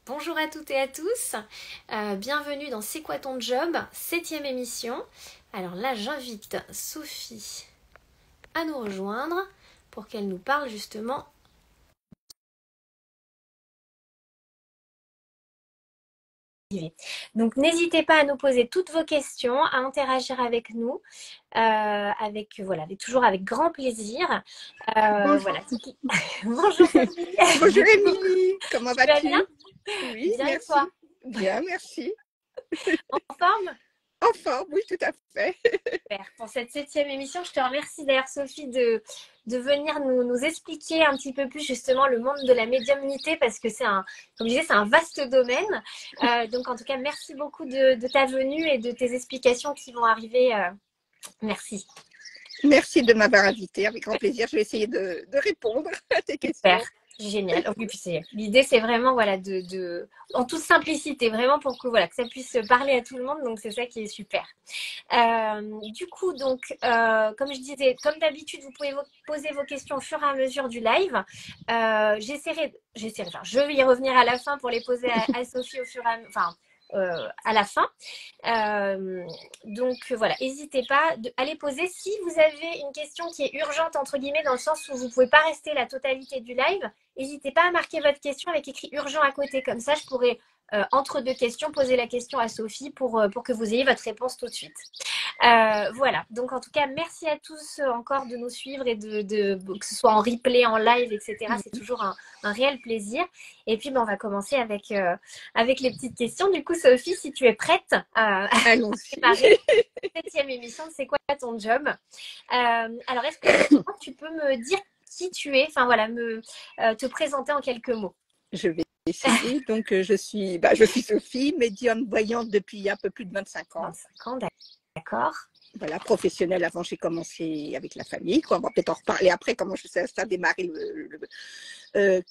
Bonjour à toutes et à tous, bienvenue dans C'est quoi ton job, 7e émission. Alors là j'invite Sophie à nous rejoindre pour qu'elle nous parle justement. Donc n'hésitez pas à nous poser toutes vos questions, à interagir avec nous, toujours avec grand plaisir. Bonjour. Voilà. Bonjour Sophie. Bonjour Émilie, comment Tu vas vas-tu? bien? Oui, Bien et merci. toi? Bien, merci. En forme? En forme, oui, tout à fait. Super. Pour cette 7e émission, je te remercie d'ailleurs Sophie de venir nous expliquer un petit peu plus justement le monde de la médiumnité parce que comme je disais, c'est un vaste domaine. Donc en tout cas, merci beaucoup de ta venue et de tes explications qui vont arriver. Merci. Merci de m'avoir invitée, avec grand plaisir. Je vais essayer de répondre à tes Super. questions. Génial. Oui, puis l'idée, c'est vraiment voilà en toute simplicité, vraiment pour que voilà que ça puisse parler à tout le monde. Donc c'est ça qui est super. Du coup, donc, comme je disais, comme d'habitude, vous pouvez poser vos questions au fur et à mesure du live. Je vais y revenir à la fin pour les poser à Sophie au fur et à la fin. Donc voilà, n'hésitez pas à les poser. Si vous avez une question qui est urgente, entre guillemets, dans le sens où vous ne pouvez pas rester la totalité du live, n'hésitez pas à marquer votre question avec écrit urgent à côté. Comme ça, je pourrais, entre deux questions, poser la question à Sophie pour que vous ayez votre réponse tout de suite. Voilà, donc en tout cas, merci à tous encore de nous suivre et que ce soit en replay, en live, etc. C'est toujours un réel plaisir. Et puis, on va commencer avec les petites questions. Du coup, Sophie, si tu es prête à préparer cette 7e émission, c'est quoi ton job? Alors, est-ce que tu peux me dire qui tu es? Enfin, voilà, te présenter en quelques mots. Je vais essayer. Donc, je suis Sophie, médium voyante depuis un peu plus de 25 ans. 25 ans, d'accord. Voilà, professionnelle. Avant, j'ai commencé avec la famille. On va peut-être en reparler après, comment ça a démarré.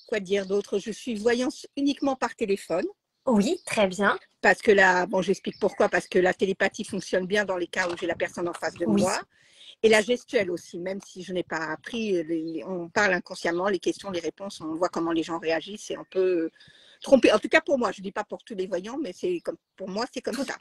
Quoi dire d'autre? Je suis voyante uniquement par téléphone. Oui, très bien. Parce que là, j'explique pourquoi. Parce que la télépathie fonctionne bien dans les cas où j'ai la personne en face de moi. Et la gestuelle aussi, même si je n'ai pas appris, on parle inconsciemment, les questions, les réponses, on voit comment les gens réagissent et on peut tromper. En tout cas pour moi, je ne dis pas pour tous les voyants, mais pour moi, c'est comme ça.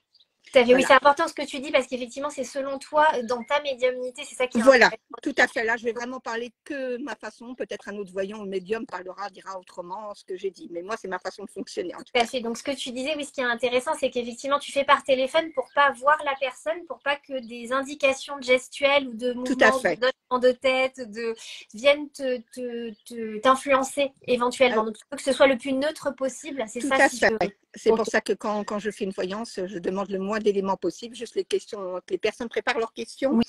Voilà. Oui, c'est important ce que tu dis parce qu'effectivement, c'est selon toi, dans ta médiumnité, c'est ça qui est Voilà, intéressant. tout à fait. Là, je vais vraiment parler que ma façon. Peut-être un autre voyant ou médium dira autrement ce que j'ai dit. Mais moi, c'est ma façon de fonctionner en tout cas. Tout à fait. Donc, ce que tu disais, oui, ce qui est intéressant, c'est qu'effectivement, tu fais par téléphone pour pas voir la personne, pour pas que des indications gestuelles ou de mouvements, de tête, viennent t'influencer éventuellement. Donc, il faut que ce soit le plus neutre possible. C'est ça. C'est pour ça que quand je fais une voyance, je demande le moins d'éléments possible, juste les questions, que les personnes préparent leurs questions. Oui.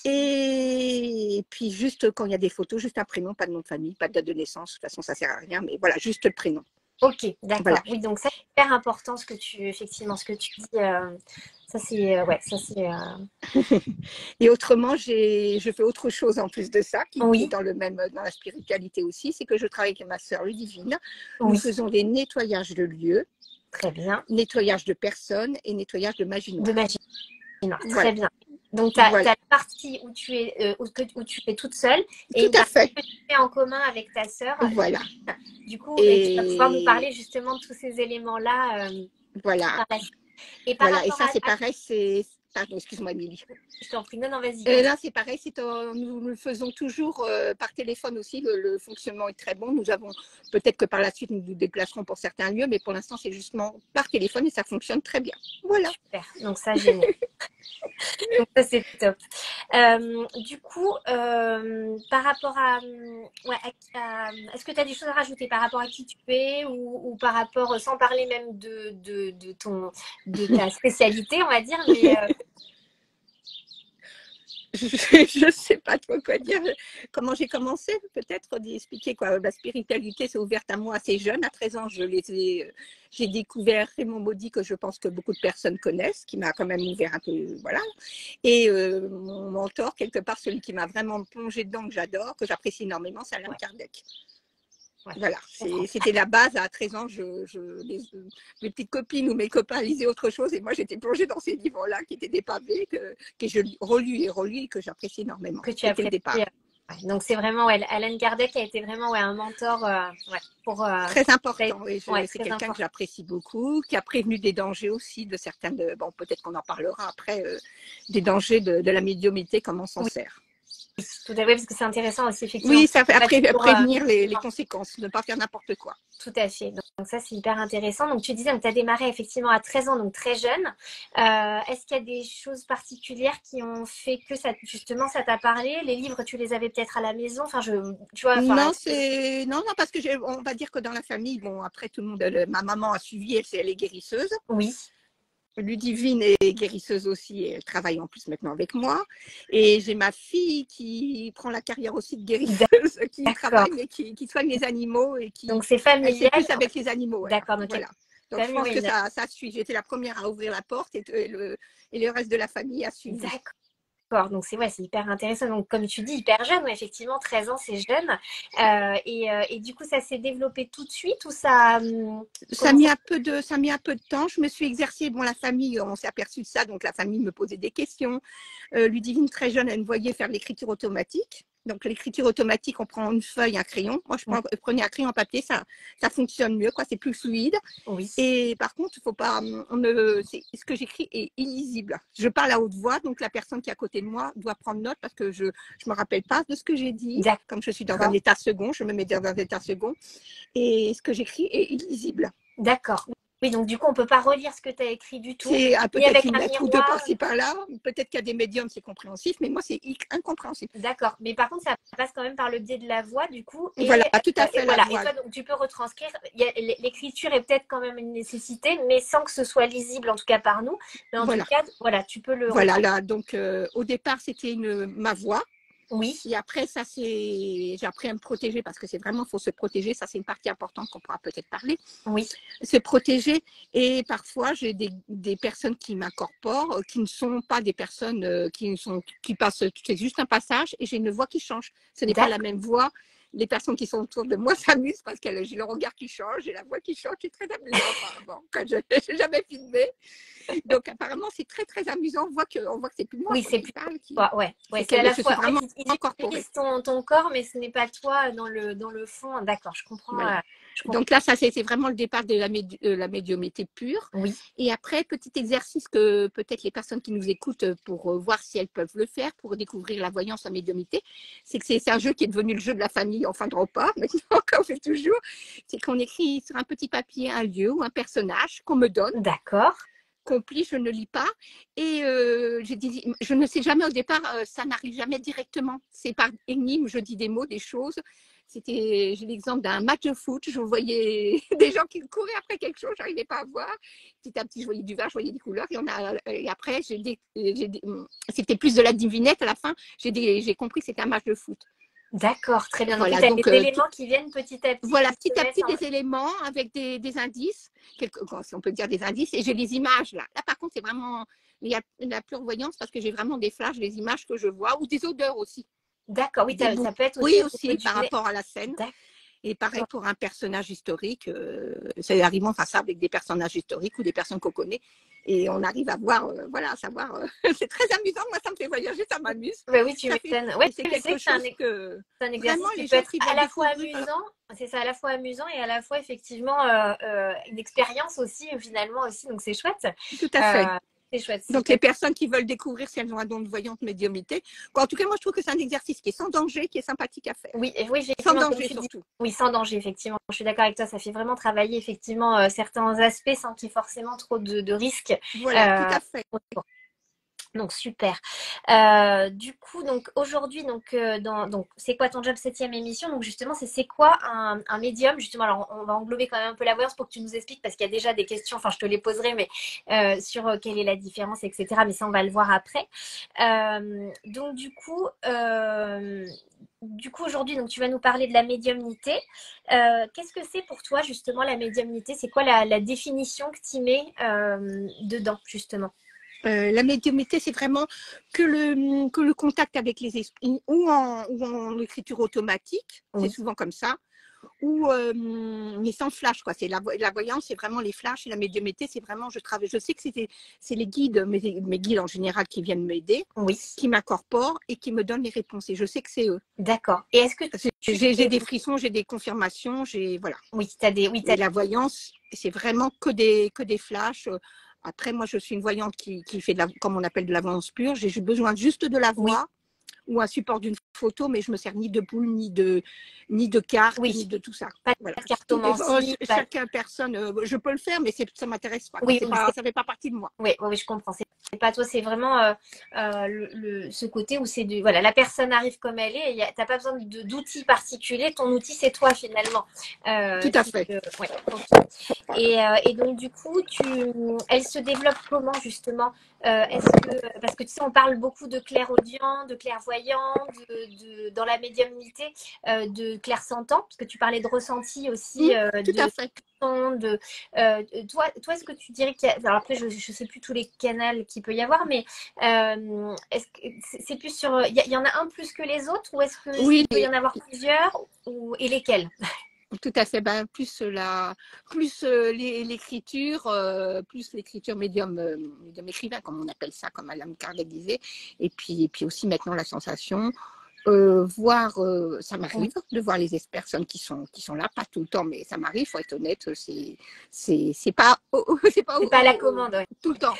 Et puis juste quand il y a des photos, juste un prénom, pas de nom de famille, pas de date de naissance. De toute façon, ça sert à rien, mais voilà, juste le prénom. Ok, d'accord. Voilà. Oui, donc ça, c'est hyper important ce que tu dis. Ça, c'est. Et autrement, je fais autre chose en plus de ça, qui est dans la spiritualité aussi, c'est que je travaille avec ma sœur Ludivine. Nous faisons des nettoyages de lieux. Très bien. Nettoyage de personnes et nettoyage de magie noire. De magie noire, très bien. Donc, tu as la partie où tu es toute seule et une partie que tu fais en commun avec ta sœur. Voilà. Du coup, tu vas pouvoir nous parler justement de tous ces éléments-là. Voilà. Et ça, c'est pareil, Pardon, excuse-moi, Émilie. Je t'en prie, non, vas-y. Là, c'est pareil, nous le faisons toujours par téléphone aussi. Le fonctionnement est très bon. Nous avons, peut-être que par la suite, nous nous déplacerons pour certains lieux, mais pour l'instant, c'est justement par téléphone et ça fonctionne très bien. Voilà. Super, donc ça, génial. Donc ça, c'est top. Du coup, par rapport à est-ce que tu as des choses à rajouter par rapport à qui tu es ou par rapport, sans parler même de ta spécialité, on va dire, mais je ne sais pas trop quoi dire. Comment j'ai commencé, peut-être d'expliquer quoi. La spiritualité s'est ouverte à moi assez jeune. À 13 ans, j'ai découvert Raymond Maudit, que je pense que beaucoup de personnes connaissent, qui m'a quand même ouvert un peu, voilà. Et mon mentor, quelque part, celui qui m'a vraiment plongé dedans, que j'adore, que j'apprécie énormément, c'est Allan Kardec. Voilà, c'était la base. À 13 ans, mes petites copines ou mes copains lisaient autre chose et moi j'étais plongée dans ces livres-là qui étaient des pavés que je relis et que j'apprécie énormément. Que tu apprécies. Donc c'est vraiment, ouais, Alan Kardec a été vraiment un mentor ouais, pour… Très important, et ouais, c'est très quelqu'un que important. j'apprécie beaucoup, qui a prévenu des dangers aussi de certains, bon peut-être qu'on en parlera après, des dangers de la médiumnité, comment on s'en Oui, sert. tout à fait, parce que c'est intéressant aussi, effectivement. Oui, ça fait Pas toujours, prévenir les conséquences, ne pas faire n'importe quoi. tout à fait. Donc ça, c'est hyper intéressant. Donc tu disais que tu as démarré effectivement à 13 ans, donc très jeune. Est-ce qu'il y a des choses particulières qui ont fait que ça, justement, ça t'a parlé? Les livres, tu les avais peut-être à la maison. Enfin, tu vois, enfin, Non, non, parce que on va dire que dans la famille, bon, après tout le monde, ma maman a suivi, elle est guérisseuse. oui. Ludivine est guérisseuse aussi, et elle travaille en plus maintenant avec moi. Et j'ai ma fille qui prend la carrière aussi de guérisseuse, qui D'accord. travaille, mais qui soigne les animaux et Donc c'est elle sait familial. plus avec les animaux. D'accord. Donc voilà. Donc je pense que ça suit. J'étais la première à ouvrir la porte et le reste de la famille a suivi. D'accord. Donc c'est hyper intéressant. Donc comme tu dis, hyper jeune, ouais, effectivement, 13 ans, c'est jeune. Et du coup, ça s'est développé tout de suite ou ça… Ça a mis un peu de temps. Je me suis exercée. Bon, la famille, on s'est aperçu de ça, donc la famille me posait des questions. Ludivine, très jeune, elle me voyait faire l'écriture automatique. Donc l'écriture automatique, on prend une feuille, un crayon. Moi, je prenais un crayon en papier, ça fonctionne mieux, quoi. C'est plus fluide. Oui. Et par contre, il faut pas. Ce que j'écris est illisible. Je parle à haute voix, donc la personne qui est à côté de moi doit prendre note parce que je me rappelle pas de ce que j'ai dit. Comme je suis dans un état second, je me mets dans un état second. Et ce que j'écris est illisible. D'accord. Oui, donc du coup, on ne peut pas relire ce que tu as écrit du tout. C'est peut-être une lettre ou deux par-ci par-là. Peut-être qu'il y a des médiums, c'est compréhensif, mais moi, c'est incompréhensible. D'accord. Mais par contre, ça passe quand même par le biais de la voix, du coup. Voilà, tout à fait. Voilà. Et toi, donc, tu peux retranscrire. L'écriture est peut-être quand même une nécessité, mais sans que ce soit lisible, en tout cas par nous. Mais en tout cas, voilà, tu peux le… Voilà, là, donc au départ, c'était ma voix. Oui. Et après, j'ai appris à me protéger parce que c'est vraiment, il faut se protéger. Ça, c'est une partie importante qu'on pourra peut-être parler. Oui. Se protéger. Et parfois, j'ai des personnes qui m'incorporent, qui ne sont pas des personnes qui passent, c'est juste un passage et j'ai une voix qui change. Ce n'est pas la même voix. Les personnes qui sont autour de moi s'amusent parce que j'ai le regard qui change, j'ai la voix qui change, c'est très amusant apparemment, quand je n'ai jamais filmé. Donc apparemment c'est très très amusant, on voit que c'est plus moi c'est plus parle. Ouais, c'est à la fois vraiment incorporé. Ton corps, mais ce n'est pas toi dans le fond. D'accord, je comprends. Voilà. Donc là, ça c'est vraiment le départ de la médiumnité pure. Oui. Et après, petit exercice que peut-être les personnes qui nous écoutent pour voir si elles peuvent le faire, pour découvrir la voyance en médiumnité, c'est que c'est un jeu qui est devenu le jeu de la famille en fin de repas, mais encore fait toujours. C'est qu'on écrit sur un petit papier un lieu ou un personnage qu'on me donne. D'accord. Qu'on plie, je ne lis pas. Et je ne sais jamais au départ, ça n'arrive jamais directement. C'est par énigme, je dis des mots, des choses. J'ai l'exemple d'un match de foot, je voyais des gens qui couraient après quelque chose, je n'arrivais pas à voir. Petit à petit, je voyais du vert, je voyais des couleurs. Et après, c'était plus de la devinette à la fin. J'ai compris que c'était un match de foot. D'accord, très bien. Voilà, donc, des éléments qui viennent petit à petit. Voilà, petit à petit, des éléments avec des indices, si on peut dire des indices. Et j'ai les images là. Là, par contre, c'est vraiment, il y a la clairvoyance parce que j'ai vraiment des flashs, des images que je vois ou des odeurs aussi. D'accord, oui, ça peut être aussi. Oui, aussi par rapport à la scène. Et pareil pour un personnage historique, c'est arrivant face avec des personnages historiques ou des personnes qu'on connaît. Et on arrive à voir, voilà, à savoir. C'est très amusant, moi ça me fait voyager, ça m'amuse. Bah oui, tu m'étonnes. Ouais, c'est quelque chose que c'est un exercice vraiment qui les peut gens être qui à veulent la fois découvrir. amusant, c'est ça, à la fois amusant et à la fois effectivement une expérience aussi, finalement aussi, donc c'est chouette. Tout à fait. C'est chouette. Donc, les personnes qui veulent découvrir si elles ont un don de voyante médiumnité, en tout cas, moi, je trouve que c'est un exercice qui est sans danger, qui est sympathique à faire. Oui, sans danger surtout. Oui, sans danger, effectivement. Je suis d'accord avec toi. Ça fait vraiment travailler, effectivement, certains aspects sans qu'il y ait forcément trop de risques. Voilà, tout à fait. Donc super. Du coup, donc aujourd'hui, donc c'est quoi ton job 7e émission? Donc justement, c'est quoi un médium? Justement, alors on va englober quand même un peu la voyance pour que tu nous expliques parce qu'il y a déjà des questions. Enfin, je te les poserai, mais sur quelle est la différence, etc. Mais ça, on va le voir après. Donc du coup, aujourd'hui, donc tu vas nous parler de la médiumnité. Qu'est-ce que c'est pour toi justement la médiumnité? C'est quoi la définition que tu mets dedans justement? La médiumnité, c'est vraiment que le contact avec les esprits ou en écriture automatique, c'est souvent comme ça, mais sans flash, quoi. C'est la voyance, c'est vraiment les flashs, et la médiumnité, c'est vraiment, je travaille. Je sais que c'est les guides, mes guides en général qui viennent m'aider, Oui. qui m'incorporent et qui me donnent les réponses. Et je sais que c'est eux. D'accord. Et est-ce que j'ai des frissons, j'ai des confirmations, voilà. Oui, tu as des. Oui, et la voyance, c'est vraiment que des flashs. Après, moi, je suis une voyante qui fait comme on appelle de la voyance pure. J'ai besoin juste de la voix. Oui. Ou un support d'une photo, mais je me sers ni de boule, ni de carte, oui. ni de tout ça. Pas voilà. de cartomancie. Chacun, personne, je peux le faire, mais ça ne m'intéresse pas. Oui, ça fait pas partie de moi. Oui, je comprends. C'est pas toi, c'est vraiment ce côté où c'est voilà, la personne arrive comme elle est, et t'as pas besoin d'outils particuliers. Ton outil, c'est toi finalement. Tout à fait. Ouais, okay. Et donc du coup, elle se développe comment justement parce que tu sais, on parle beaucoup de clairaudient, de clairvoyant, dans la médiumnité, de clairsentant, parce que tu parlais de ressenti aussi, tout à fait. Toi, est-ce que tu dirais qu'il y a... Alors après, je ne sais plus tous les canaux qu'il peut y avoir, mais est-ce que c'est plus sur... Il y en a un plus que les autres, ou est-ce qu'il peut y en avoir plusieurs, et lesquels? Tout à fait, plus l'écriture, plus l'écriture médium écrivain, comme on appelle ça, comme Madame Kardec disait, et puis aussi maintenant la sensation. Voir, ça m'arrive de voir les personnes qui sont là, pas tout le temps, mais ça m'arrive, faut être honnête, c'est pas à la commande, ouais. Tout le temps.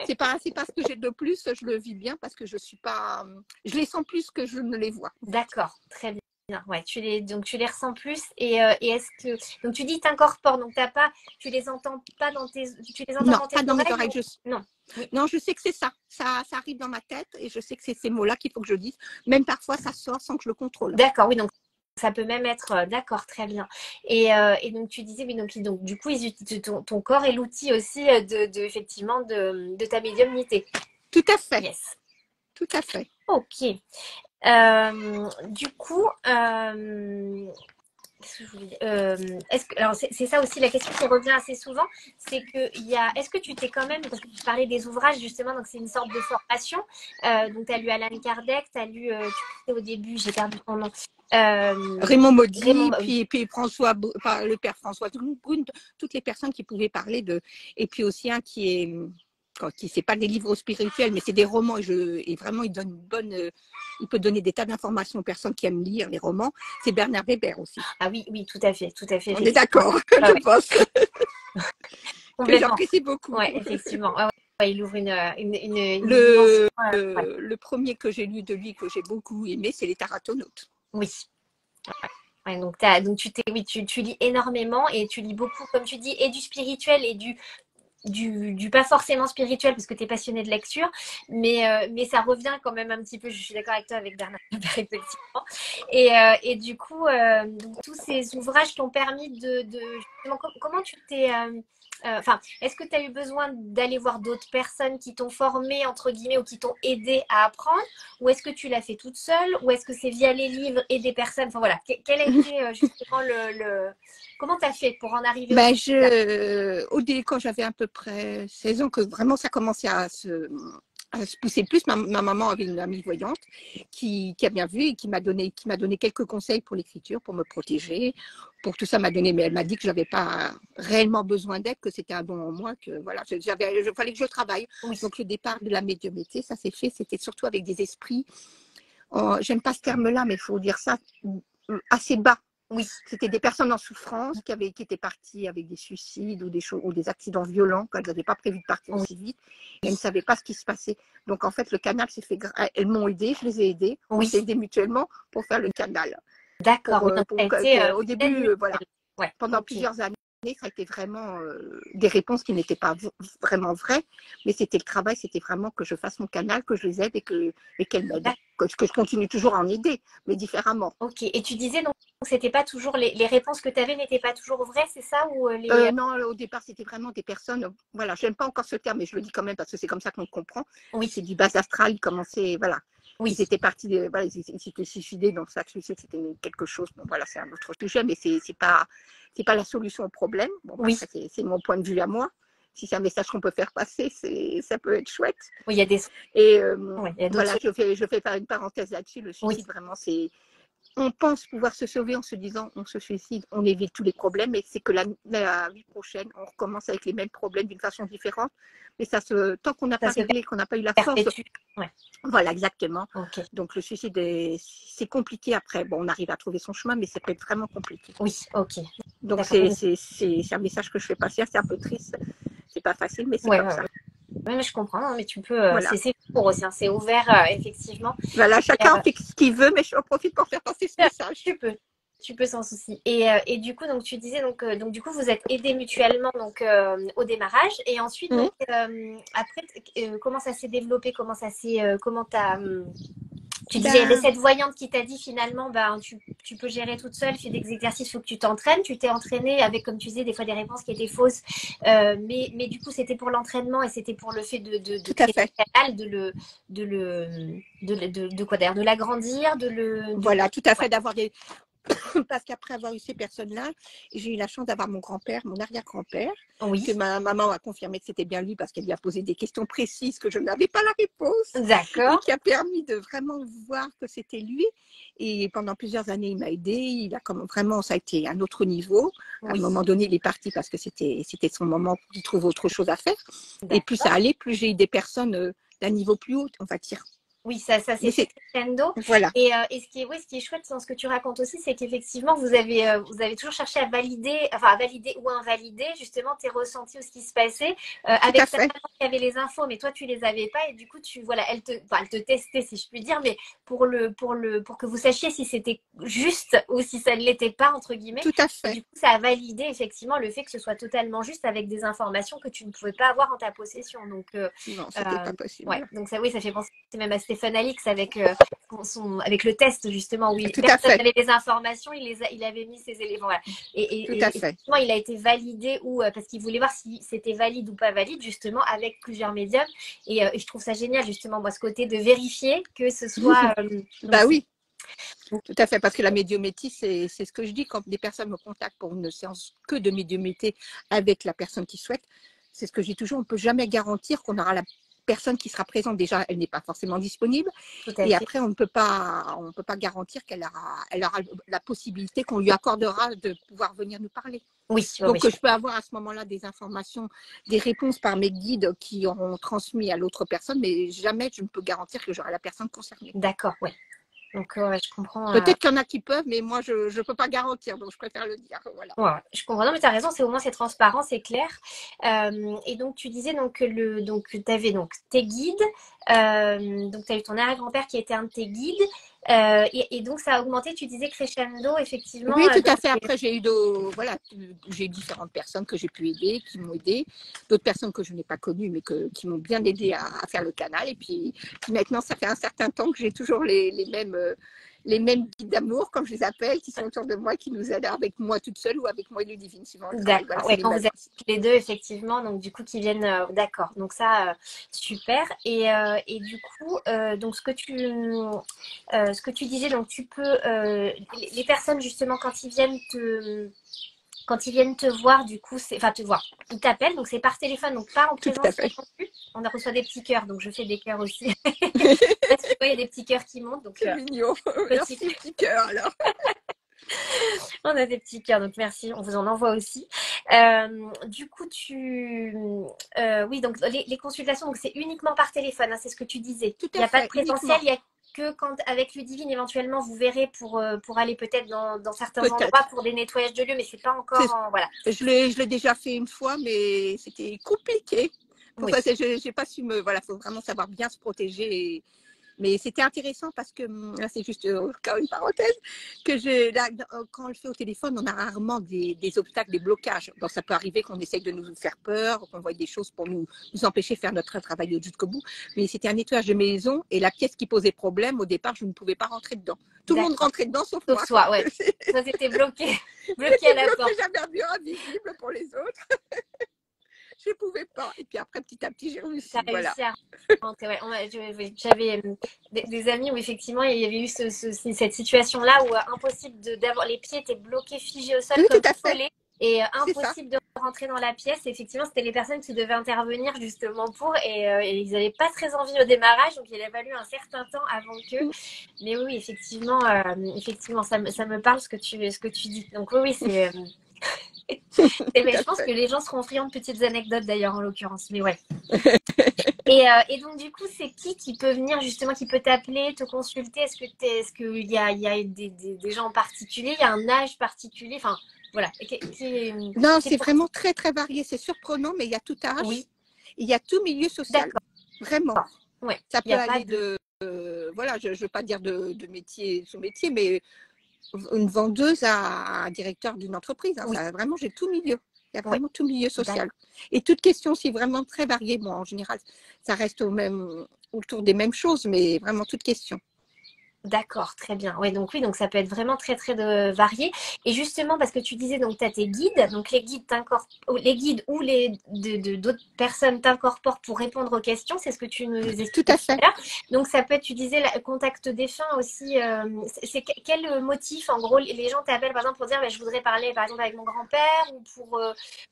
C'est pas ce que j'ai de plus, je le vis bien parce que je les sens plus que je ne les vois. D'accord, très bien. Ouais, tu les ressens plus, et est-ce que donc tu dis t'incorpores, donc tu les entends pas tu les entends dans mes oreilles. Non. Non, je sais que c'est ça arrive dans ma tête, et je sais que c'est ces mots-là qu'il faut que je dise. Même parfois, ça sort sans que je le contrôle. D'accord, oui, donc ça peut même être d'accord, très bien. Et donc tu disais, oui, donc du coup, ton corps est l'outil aussi effectivement de ta médiumnité. Tout à fait. Yes. Tout à fait. Ok. Du coup, alors c'est ça aussi la question qui revient assez souvent, c'est que est-ce que tu t'es quand même, parce que tu parlais des ouvrages justement, donc c'est une sorte de formation, donc tu as lu Alan Kardec, tu as lu, tu sais, au début, j'ai perdu ton nom. Raymond Maudit, puis François, le père François Brune, toutes les personnes qui pouvaient parler et puis aussi un qui c'est pas des livres spirituels, mais c'est des romans, et vraiment il donne il peut donner des tas d'informations aux personnes qui aiment lire les romans. C'est Bernard Weber aussi. Ah oui, tout à fait. On est d'accord, je pense. Que j'apprécie beaucoup. Oui, effectivement. Il ouvre le premier que j'ai lu de lui, que j'ai beaucoup aimé, c'est Les Taratonautes. Oui. Ouais, donc tu lis énormément, et tu lis beaucoup, comme tu dis, et du spirituel et du pas forcément spirituel, parce que tu es passionné de lecture, mais ça revient quand même un petit peu. Je suis d'accord avec toi, avec Bernard, effectivement. Et du coup, donc, tous ces ouvrages t'ont permis comment tu t'es... est-ce que tu as eu besoin d'aller voir d'autres personnes qui t'ont formé, entre guillemets, ou qui t'ont aidé à apprendre, ou est-ce que tu l'as fait toute seule, ou est-ce que c'est via les livres et des personnes? Enfin voilà, quel a été justement comment tu as fait pour en arriver au début, quand j'avais à peu près 16 ans, que vraiment ça commençait à se pousser plus, ma maman avait une amie voyante qui a bien vu et qui m'a donné quelques conseils pour l'écriture, pour me protéger, pour tout ça. Mais elle m'a dit que j'avais pas réellement besoin d'aide, que c'était un don en moi, que voilà, il fallait que je travaille. Oui. Donc le départ de la médiumnité, ça s'est fait, c'était surtout avec des esprits, j'aime pas ce terme-là, mais il faut dire ça, assez bas. Oui, c'était des personnes en souffrance qui étaient parties avec des suicides ou des accidents violents, qu'elles n'avaient pas prévu de partir aussi vite. Et elles ne savaient pas ce qui se passait. Donc en fait, le canal s'est fait. Elles m'ont aidé, je les ai aidées. On s'est aidés mutuellement pour faire le canal. D'accord. Au début, voilà, pendant plusieurs années, ça a été vraiment des réponses qui n'étaient pas vraiment vraies, mais c'était le travail, c'était vraiment que je fasse mon canal, que je les aide et qu'elles m'aident. Que je continue toujours à en aider, mais différemment. Ok, et tu disais donc c'était pas toujours les réponses que tu avais n'étaient pas toujours vraies, c'est ça, ou Non, au départ c'était vraiment des personnes, voilà, j'aime pas encore ce terme, mais je le dis quand même parce que c'est comme ça qu'on le comprend. Oui. C'est du bas astral, ils commençaient, voilà. Oui. Ils étaient partis, ils s'étaient suicidés, donc ça, c'était quelque chose. Bon, voilà, c'est un autre sujet, mais c'est pas la solution au problème. Bon, oui. Après, c'est mon point de vue à moi. Si c'est un message qu'on peut faire passer, ça peut être chouette. Oui, il y a des. Et voilà, je fais faire une parenthèse là-dessus. Le suicide, vraiment, c'est on pense pouvoir se sauver en se disant on se suicide, on évite tous les problèmes, et c'est que la vie prochaine, on recommence avec les mêmes problèmes d'une façon différente. Mais tant qu'on n'a pas réglé, qu'on n'a pas eu la force. Ouais. Voilà, exactement. Okay. Donc le suicide, c'est compliqué après. Bon, on arrive à trouver son chemin, mais ça peut être vraiment compliqué. Oui, ok. Donc c'est un message que je fais passer, c'est un peu triste. C'est pas facile, mais c'est comme ça. Oui, mais je comprends, hein, mais tu peux. Voilà. C'est pour aussi, hein, c'est ouvert, effectivement. Voilà, chacun fait ce qu'il veut, mais je profite pour faire passer ce message. Tu peux sans souci. Et du coup, donc tu disais, donc du coup, vous êtes aidés mutuellement donc, au démarrage. Et ensuite, donc, après, comment ça s'est développé? Comment t'as. Tu disais, il y avait cette voyante qui t'a dit finalement, tu peux gérer toute seule, fais des exercices, il faut que tu t'entraînes. Tu t'es entraînée avec, comme tu disais, des fois des réponses qui étaient fausses. Mais du coup, c'était pour l'entraînement et c'était pour le fait de créer le canal, de l'agrandir, Voilà, tout à fait, d'avoir des... Parce qu'après avoir eu ces personnes-là, j'ai eu la chance d'avoir mon grand-père, mon arrière-grand-père, que ma maman a confirmé que c'était bien lui parce qu'elle lui a posé des questions précises que je n'avais pas la réponse. D'accord. Et qui a permis de vraiment voir que c'était lui. Et pendant plusieurs années, il m'a aidé. Il a vraiment, ça a été un autre niveau. À un moment donné, il est parti parce que c'était son moment pour qu'il trouve autre chose à faire. Et plus ça allait, plus j'ai eu des personnes d'un niveau plus haut, on va dire. Oui, ça c'est crescendo. Voilà. Et ce qui est chouette dans ce que tu racontes aussi, c'est qu'effectivement, vous avez toujours cherché à valider ou invalider justement tes ressentis ou ce qui se passait avec ta maman qui avait les infos, mais toi tu les avais pas et du coup elle te testait si je puis dire, mais pour que vous sachiez si c'était juste ou si ça ne l'était pas entre guillemets. Tout à fait. Et du coup, ça a validé effectivement le fait que ce soit totalement juste avec des informations que tu ne pouvais pas avoir en ta possession. Donc non, c'était pas possible. Ouais, donc ça fait penser même à Stéphane Alix avec avec le test justement où personne avait les informations, il avait mis ses éléments. Voilà. Et effectivement, il a été validé parce qu'il voulait voir si c'était valide ou pas valide justement avec plusieurs médiums. Et je trouve ça génial justement moi ce côté de vérifier que ce soit. Oui. Tout à fait, parce que la médiumnité, c'est ce que je dis quand des personnes me contactent pour une séance que de médiumnité avec la personne qui souhaite. C'est ce que je dis toujours, on ne peut jamais garantir qu'on aura la personne qui sera présente. Déjà, elle n'est pas forcément disponible. Et après, on ne peut pas garantir qu'elle aura la possibilité qu'on lui accordera de pouvoir venir nous parler. Oui. Donc, je peux avoir à ce moment-là des informations, des réponses par mes guides qui auront transmis à l'autre personne, mais jamais je ne peux garantir que j'aurai la personne concernée. D'accord, oui. Donc, je comprends. Peut-être qu'il y en a qui peuvent, mais moi, je ne peux pas garantir, donc je préfère le dire. Voilà. Ouais, je comprends. Non, mais tu as raison, au moins c'est transparent, c'est clair. Et donc, tu disais que tu avais tes guides, donc tu as eu ton arrière-grand-père qui était un de tes guides, et donc ça a augmenté, tu disais crescendo, effectivement. Oui, tout à fait. Après, j'ai eu différentes personnes que j'ai pu aider, qui m'ont aidé, d'autres personnes que je n'ai pas connues, mais qui m'ont bien aidé à faire le canal. Et puis maintenant, ça fait un certain temps que j'ai toujours les mêmes guides d'amour, comme je les appelle, qui sont autour de moi, qui nous aident avec moi toute seule ou avec moi et Ludivine, suivant le travail. D'accord, quand vous êtes les deux, effectivement, donc du coup, qui viennent, d'accord. Donc ça, super. Et du coup, donc ce que tu disais, donc tu peux, les personnes, justement, quand ils viennent te voir, du coup, te voir, ils t'appellent, donc c'est par téléphone, donc pas en présentiel non plus. On reçoit des petits cœurs, donc je fais des cœurs aussi. Parce que il y a des petits cœurs qui montent. Donc, c'est mignon. Merci, petits cœurs, alors. On a des petits cœurs, donc merci, on vous en envoie aussi. Du coup, oui, donc les consultations, donc c'est uniquement par téléphone, hein, c'est ce que tu disais. Il n'y a pas de présentiel, il n'y a que quand, avec Ludivine, éventuellement, vous verrez pour aller peut-être dans certains endroits pour des nettoyages de lieux, mais c'est pas encore. Voilà. Je l'ai déjà fait une fois, mais c'était compliqué. Pour ça, j'ai pas su me. Voilà, il faut vraiment savoir bien se protéger. Mais c'était intéressant parce que, là c'est juste encore une parenthèse, quand on le fait au téléphone, on a rarement des obstacles, des blocages. Donc ça peut arriver qu'on essaye de nous faire peur, qu'on voit des choses pour nous empêcher de faire notre travail jusqu'au bout. Mais c'était un nettoyage de maison et la pièce qui posait problème, au départ, je ne pouvais pas rentrer dedans. Tout le monde rentrait dedans sauf moi. Toi, ouais. Ça c'était bloqué à la porte. J'avais un mur invisible pour les autres. Je ne pouvais pas. Et puis après, petit à petit, j'ai réussi. Voilà. J'avais des amis où effectivement, il y avait eu cette situation-là où impossible d'avoir les pieds étaient bloqués, figés au sol, comme collés, et impossible de rentrer dans la pièce, effectivement, c'était les personnes qui devaient intervenir justement et ils n'avaient pas très envie au démarrage, donc il a fallu un certain temps avant que. Mais oui, effectivement, ça me parle ce que tu dis. Donc oui, c'est. Mais je pense que les gens seront friands de petites anecdotes d'ailleurs en l'occurrence. Mais ouais. Et donc du coup, c'est qui peut venir justement, qui peut t'appeler, te consulter? Est-ce qu'il y a des gens en particulier, il y a un âge particulier? Enfin, voilà. Non, c'est vraiment très, très varié. C'est surprenant, mais il y a tout âge. Oui. Il y a tout milieu social. D'accord. Vraiment. Ouais. Ça peut aller voilà, je ne veux pas dire de métier sous métier, mais une vendeuse à un directeur d'une entreprise. Hein. Oui. Vraiment, j'ai tout milieu. Il y a vraiment tout milieu social. Et toute question aussi vraiment très variée. Bon, en général, ça reste autour des mêmes choses, mais vraiment toute question. D'accord, très bien. Ouais, donc oui, donc ça peut être vraiment très très varié. Et justement, parce que tu disais donc tu as tes guides, donc les guides ou d'autres personnes t'incorporent pour répondre aux questions, c'est ce que tu nous expliques tout à fait. Tout à l'heure. Donc ça peut être, tu disais, le contact défunt aussi. C'est quel motif, en gros, les gens t'appellent par exemple pour dire, je voudrais parler par exemple avec mon grand-père ou pour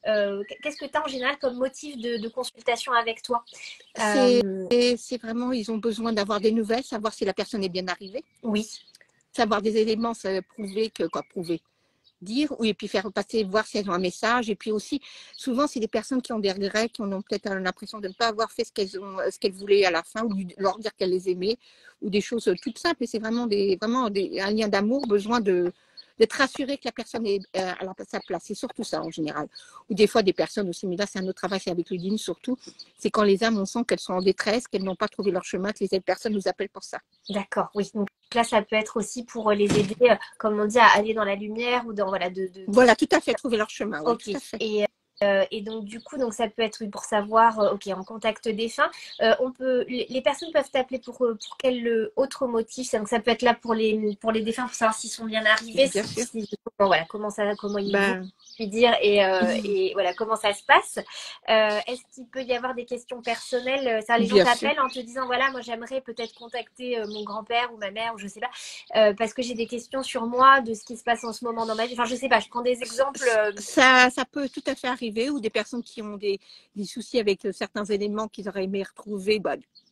qu'est-ce que tu as en général comme motif de consultation avec toi? C'est vraiment, ils ont besoin d'avoir des nouvelles, savoir si la personne est bien arrivée. Oui. Savoir des éléments, ça prouver, dire, et puis faire passer, voir si elles ont un message. Et puis aussi, souvent, c'est des personnes qui ont des regrets, qui ont peut-être l'impression de ne pas avoir fait ce qu'elles voulaient à la fin, ou leur dire qu'elles les aimaient, ou des choses toutes simples. Et c'est vraiment un lien d'amour, besoin d'être rassuré que la personne est à sa place. C'est surtout ça en général. Ou des fois des personnes aussi, mais là c'est un autre travail, c'est avec le dîne surtout, c'est quand les âmes, on sent qu'elles sont en détresse, qu'elles n'ont pas trouvé leur chemin, que les autres personnes nous appellent pour ça. D'accord, oui. Donc là, ça peut être aussi pour les aider, comme on dit, à aller dans la lumière ou dans voilà Voilà, tout à fait, trouver leur chemin. Oui, ok. tout à fait. Et donc du coup, donc ça peut être pour savoir, ok, en contact défunt, les personnes peuvent t'appeler pour quel autre motif? Donc ça peut être là pour les défunts pour savoir s'ils sont bien arrivés, bien sûr. Voilà, comment ils vont, puis dire et voilà comment ça se passe. Est-ce qu'il peut y avoir des questions personnelles? Ça, les gens t'appellent en te disant voilà, moi j'aimerais peut-être contacter mon grand-père ou ma mère ou je sais pas, parce que j'ai des questions sur moi, de ce qui se passe en ce moment dans ma vie. Enfin, je sais pas, je prends des exemples. Ça peut tout à fait arriver, ou des personnes qui ont des soucis avec certains éléments qu'ils auraient aimé retrouver,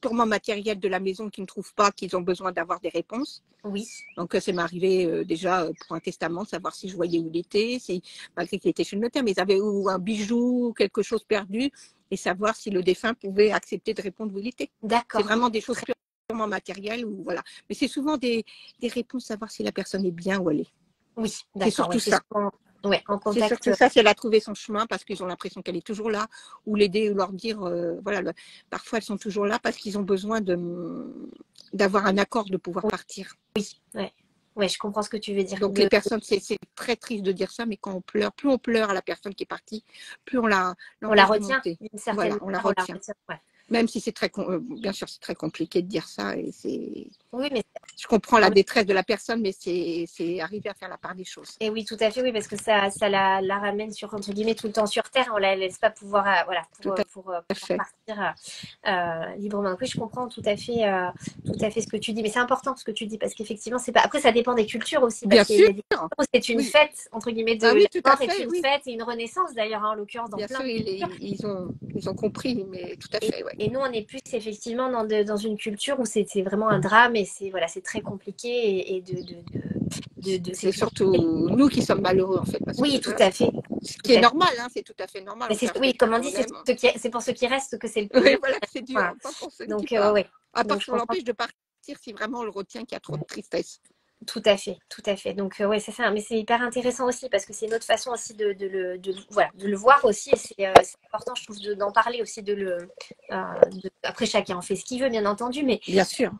purement matériels de la maison, qu'ils ne trouvent pas, qu'ils ont besoin d'avoir des réponses. Oui. Donc, ça m'est arrivé déjà pour un testament, savoir si je voyais où il était, malgré qu'il était chez le notaire, mais ils avaient ou un bijou, quelque chose perdu, et savoir si le défunt pouvait accepter de répondre où il était. D'accord. C'est vraiment des choses purement matérielles, ou voilà. Mais c'est souvent des réponses, savoir si la personne est bien où elle est. Oui, d'accord. C'est surtout ça. Ouais, en contact. C'est surtout ça, si elle a trouvé son chemin, parce qu'ils ont l'impression qu'elle est toujours là, ou l'aider, ou leur dire, voilà, parfois elles sont toujours là parce qu'ils ont besoin d'avoir un accord de pouvoir partir. Oui, ouais, je comprends ce que tu veux dire. Donc les personnes, c'est très triste de dire ça, mais quand on pleure, plus on pleure à la personne qui est partie, plus on la retient d'une certaine voilà, on la retient. Ouais. Même si c'est bien sûr, c'est très compliqué de dire ça, et oui, mais je comprends la détresse de la personne, mais c'est arriver à faire la part des choses. Et oui, tout à fait, oui, parce que ça la ramène sur, entre guillemets, tout le temps sur Terre. On la laisse pas pouvoir, pour partir librement. Donc oui, je comprends tout à fait ce que tu dis. Mais c'est important ce que tu dis, parce qu'effectivement, c'est pas. Après, ça dépend des cultures aussi. Parce bien sûr. C'est une fête, entre guillemets, de oui, la mort, c'est une fête et une renaissance, d'ailleurs, en l'occurrence, dans bien plein sûr, de ils ont compris, mais tout à fait, ouais. Et nous, on est plus effectivement dans une culture où c'est vraiment un drame et c'est très compliqué c'est surtout nous qui sommes malheureux en fait. Parce oui, que, tout à fait. Ce qui est normal, hein, c'est tout à fait normal. Oui, comme on dit, c'est pour ceux qui restent que c'est le plus. Oui, voilà, c'est dur. Voilà. Pas pour ceux qui partent. Ouais. À part qu'on l'empêche de partir si vraiment on le retient qu'il y a trop de tristesse. Tout à fait, tout à fait. Donc ouais, c'est ça. Mais c'est hyper intéressant aussi parce que c'est une autre façon aussi de le voir aussi. Et c'est important, je trouve, d'en parler aussi. Après, chacun en fait ce qu'il veut, bien entendu. Mais bien sûr,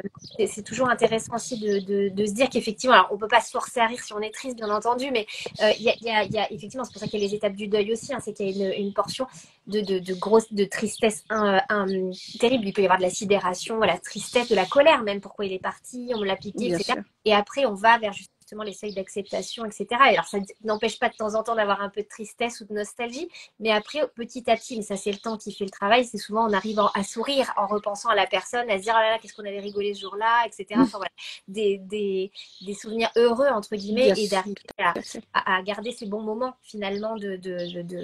c'est toujours intéressant aussi de se dire qu'effectivement, alors on peut pas se forcer à rire si on est triste, bien entendu. Mais il y a effectivement, c'est pour ça qu'il y a les étapes du deuil aussi. Hein, c'est qu'il y a une portion de tristesse terrible. Il peut y avoir de la sidération, la tristesse, de la colère même. Pourquoi il est parti, on me l'a piqué, bien etc. Sûr. Et après, on va vers justement les seuils d'acceptation, etc. Et alors, ça n'empêche pas de temps en temps d'avoir un peu de tristesse ou de nostalgie, mais après, petit à petit, mais ça c'est le temps qui fait le travail, c'est souvent on arrive à sourire en repensant à la personne, à se dire, oh là là, qu'est-ce qu'on avait rigolé ce jour-là, etc. Enfin voilà, des souvenirs heureux, entre guillemets, Bien et sûr, d'arriver tout à fait. à garder ces bons moments finalement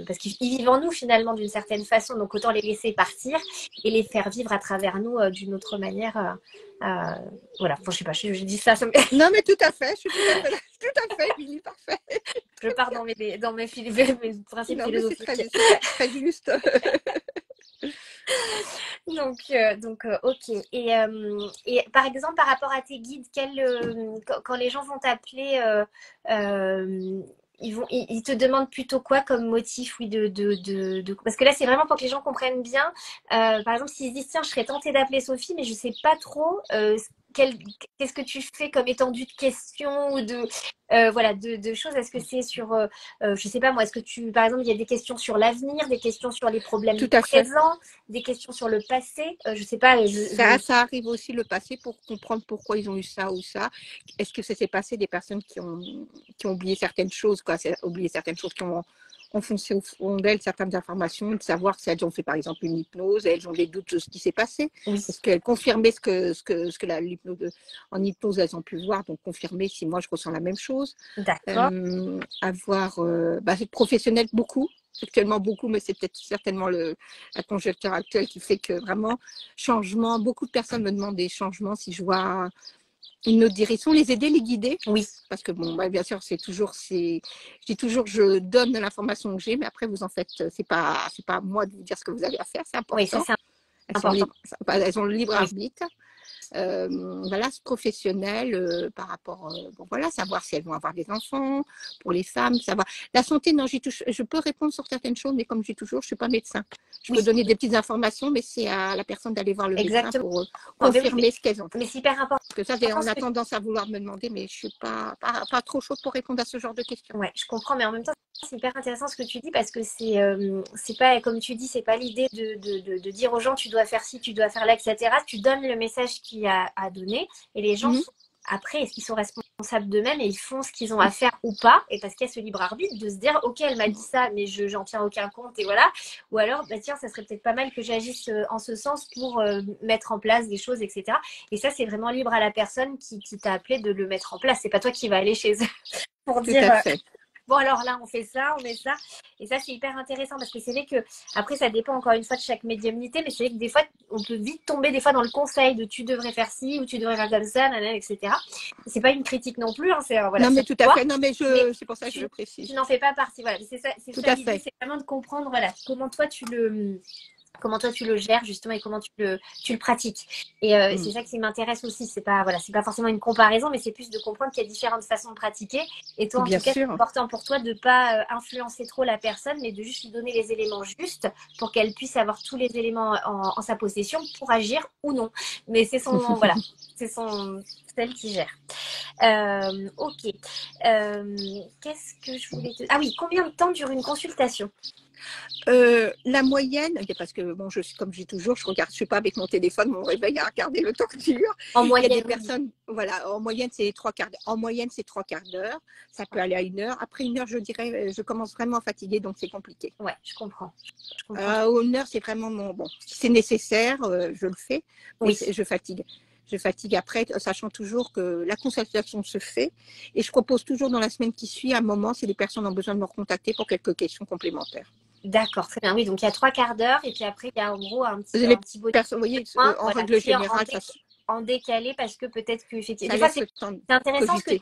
parce qu'ils vivent en nous finalement d'une certaine façon, donc autant les laisser partir et les faire vivre à travers nous d'une autre manière. Voilà, enfin, je sais pas, je dis ça, Non, mais tout à fait, je suis tout à fait, Émilie, parfait. je pars dans mes mes principes Non, mais c'est philosophiques. très juste. Ok. Et par exemple, par rapport à tes guides, quand les gens vont t'appeler, ils te demandent plutôt quoi comme motif, oui, parce que là, c'est vraiment pour que les gens comprennent bien. Par exemple, s'ils se disent, tiens, je serais tentée d'appeler Sophie, mais je sais pas trop qu'est-ce que tu fais comme étendue de questions ou voilà, de choses. Est-ce que c'est sur, je sais pas moi, est-ce que par exemple, il y a des questions sur l'avenir, des questions sur les problèmes Tout du à fait. présent, des questions sur le passé, je sais pas. Ça arrive aussi le passé pour comprendre pourquoi ils ont eu ça ou ça. Est-ce que ça s'est passé des personnes qui ont oublié certaines choses, quoi, oublié certaines choses qui ont enfoncé au fond d'elles certaines informations, de savoir si elles ont fait par exemple une hypnose, elles ont des doutes de ce qui s'est passé. Oui. Est-ce qu'elles confirmaient ce que l'hypnose en hypnose elles ont pu voir, donc confirmer si moi je ressens la même chose. D'accord. Avoir professionnel beaucoup. Actuellement beaucoup, mais c'est peut-être certainement la conjoncture actuelle qui fait que vraiment, changement, beaucoup de personnes me demandent des changements, si je vois une autre direction, les aider, les guider. Oui. Parce que bon, bien sûr, je dis toujours, je donne l'information que j'ai, mais après vous en faites, c'est pas à moi de vous dire ce que vous avez à faire, c'est important. Oui, ça c'est important. Elles ont le libre Oui. arbitre. Voilà, professionnel par rapport, bon voilà, savoir si elles vont avoir des enfants, pour les femmes, savoir. La santé, non, je peux répondre sur certaines choses, mais comme je dis toujours, je ne suis pas médecin. Je peux donner des petites informations, mais c'est à la personne d'aller voir le médecin pour confirmer ce qu'elles ont. Mais c'est hyper important. Parce que ça, on a tendance à vouloir me demander, mais je ne suis pas trop chaude pour répondre à ce genre de questions. Ouais, je comprends, mais en même temps, c'est hyper intéressant ce que tu dis parce que c'est pas, comme tu dis, c'est pas l'idée de dire aux gens tu dois faire ci, tu dois faire là, etc. Tu donnes le message qu'il y a à donner et les gens après, est-ce qu'ils sont responsables d'eux-mêmes et ils font ce qu'ils ont à faire ou pas? Et parce qu'il y a ce libre arbitre de se dire, ok, elle m'a dit ça, mais j'en tiens aucun compte et voilà. Ou alors, bah tiens, ça serait peut-être pas mal que j'agisse en ce sens pour mettre en place des choses, etc. Et ça, c'est vraiment libre à la personne qui t'a appelé de le mettre en place. C'est pas toi qui vas aller chez eux pour dire. Tout à fait. Bon, alors là, on fait ça, on met ça. Et ça, c'est hyper intéressant parce que c'est vrai que, après, ça dépend encore une fois de chaque médiumnité, mais c'est vrai que des fois, on peut vite tomber des fois dans le conseil de tu devrais faire ci ou tu devrais faire comme ça, nanana, etc. C'est pas une critique non plus, hein, voilà. Non, mais tout à fait. Non, mais c'est pour ça que je le précise. Tu n'en fais pas partie, voilà. C'est ça l'idée, c'est vraiment de comprendre, voilà, comment toi tu le gères justement et comment tu le pratiques. Et c'est ça qui m'intéresse aussi. C'est pas forcément une comparaison, mais c'est plus de comprendre qu'il y a différentes façons de pratiquer. Et toi, en tout cas, c'est important pour toi de pas influencer trop la personne, mais de juste lui donner les éléments justes pour qu'elle puisse avoir tous les éléments en sa possession pour agir ou non. Mais c'est voilà, c'est celle qui gère. Ok. Qu'est-ce que je voulais te... Ah oui, combien de temps dure une consultation? La moyenne, parce que bon, comme je dis toujours, je suis pas avec mon téléphone, mon réveil à regarder le temps que dure. En moyenne, il y a des personnes, voilà, en moyenne c'est 3/4 d'heure. En moyenne c'est 3/4 d'heure. Ça peut aller à 1 heure. Après 1 heure, je dirais, je commence vraiment à fatiguer, donc c'est compliqué. Ouais, je comprends. 1 heure, c'est vraiment bon. Si c'est nécessaire, je le fais. Mais oui. Je fatigue. Je fatigue après, sachant toujours que la consultation se fait. Et je propose toujours dans la semaine qui suit un moment si les personnes ont besoin de me recontacter pour quelques questions complémentaires. D'accord, très bien. Oui, donc il y a 3/4 d'heure et puis après, il y a en gros un petit bonus. Vous voyez, en règle générale, en décalé parce que peut-être que effectivement, des fois, c'est intéressant ce que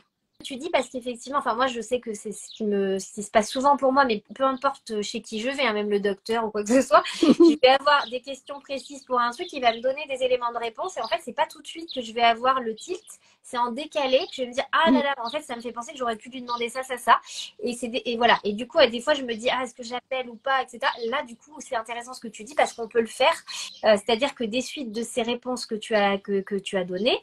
tu dis parce qu'effectivement, enfin moi je sais que c'est ce qui se passe souvent pour moi, mais peu importe chez qui je vais, hein, même le docteur ou quoi que ce soit, je vais avoir des questions précises pour un truc qui va me donner des éléments de réponse et en fait c'est pas tout de suite que je vais avoir le tilt, c'est en décalé que je vais me dire ah là là, en fait ça me fait penser que j'aurais pu lui demander ça et voilà, et du coup des fois je me dis ah est-ce que j'appelle ou pas, etc. Là du coup c'est intéressant ce que tu dis parce qu'on peut le faire, c'est-à-dire que des suites de ces réponses que tu as données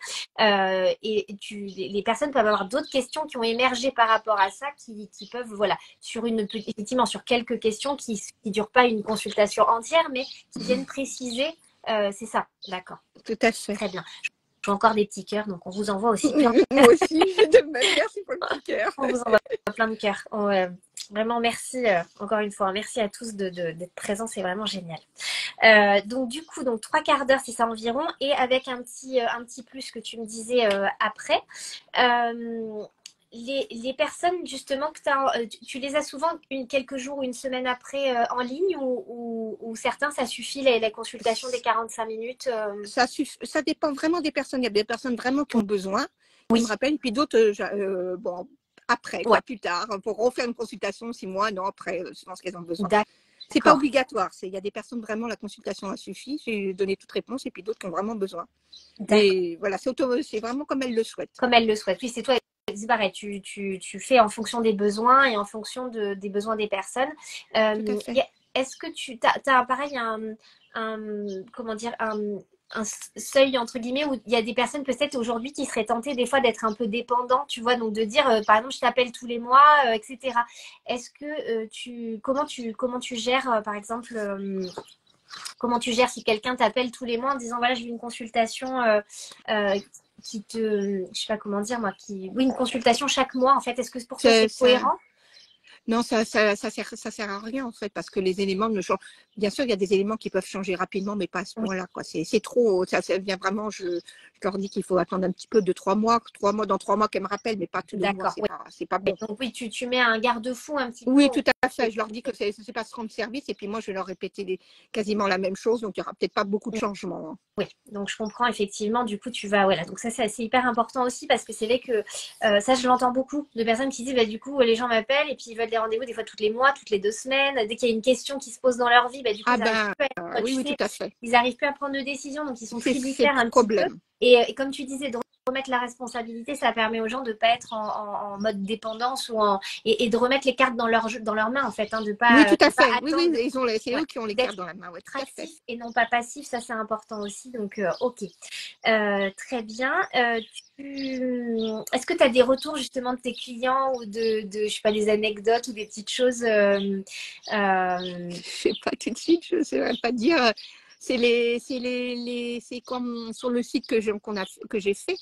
les personnes peuvent avoir d'autres questions qui ont émergé par rapport à ça, qui peuvent, voilà, effectivement, sur quelques questions qui ne durent pas une consultation entière, mais qui viennent préciser, c'est ça, d'accord. Tout à fait. Très bien. Je vois encore des petits cœurs, donc on vous envoie aussi plein. Moi aussi, de même. Merci pour le petit cœur. On vous envoie plein de cœurs. Vraiment, merci encore une fois. Merci à tous d'être présents, c'est vraiment génial. Donc du coup, donc 3/4 d'heure, c'est ça environ, et avec un petit plus que tu me disais après. Les personnes justement que tu les as souvent quelques jours ou une semaine après en ligne ou certains ça suffit la consultation des 45 minutes Ça dépend vraiment des personnes. Il y a des personnes vraiment qui ont besoin, qui me rappellent, et puis d'autres, bon, après, quoi, plus tard, pour refaire une consultation, 6 mois, non, après, je pense qu'elles ont besoin. C'est pas obligatoire. Il y a des personnes vraiment, la consultation a suffi. J'ai donné toute réponse, et puis d'autres qui ont vraiment besoin. Mais voilà, c'est vraiment comme elles le souhaitent. Comme elles le souhaitent. Oui, c'est toi. C'est pareil, tu fais en fonction des besoins et en fonction des besoins des personnes. Est-ce que tu as pareil comment dire un seuil entre guillemets où il y a des personnes peut-être aujourd'hui qui seraient tentées des fois d'être un peu dépendants, tu vois, donc de dire par exemple je t'appelle tous les mois, etc. Est-ce que comment tu gères par exemple comment tu gères si quelqu'un t'appelle tous les mois en disant voilà j'ai une consultation je sais pas comment dire moi, oui, une consultation chaque mois en fait. Est-ce que pour toi c'est cohérent? Non, ça sert à rien en fait, parce que les éléments ne changent. Bien sûr, il y a des éléments qui peuvent changer rapidement, mais pas à ce point-là, quoi. C'est trop. Ça vient vraiment. Je leur dis qu'il faut attendre un petit peu de 3 mois, dans 3 mois qu'elles me rappellent, mais pas tous les mois. C'est pas bon. Donc oui, tu mets un garde-fou un petit peu. Oui, tout à fait. Je leur dis que c'est pas se rendre service, et puis moi je vais leur répéter quasiment la même chose, donc il n'y aura peut-être pas beaucoup de changements. Hein. Oui, donc je comprends effectivement. Du coup, tu vas, voilà. Donc ça, c'est hyper important aussi parce que c'est vrai que ça, je l'entends beaucoup de personnes qui disent, bah, du coup, les gens m'appellent et puis ils veulent des rendez-vous des fois tous les mois, toutes les 2 semaines. Dès qu'il y a une question qui se pose dans leur vie, bah, du coup, oui, tout à fait. Ils n'arrivent plus à prendre de décision, donc ils sont tributaires un petit peu. Et comme tu disais, de remettre la responsabilité, ça permet aux gens de ne pas être en mode dépendance et de remettre les cartes dans leurs mains en fait, hein, de pas. Oui, tout à fait. Oui, c'est eux qui ont les cartes dans la main. Ouais, tout à fait. Et non pas passif, ça c'est important aussi. Donc ok, très bien. Est-ce que tu as des retours justement de tes clients ou je sais pas, des anecdotes ou des petites choses Je sais pas tout de suite, je sais même pas dire. C'est comme sur le site que j'ai fait,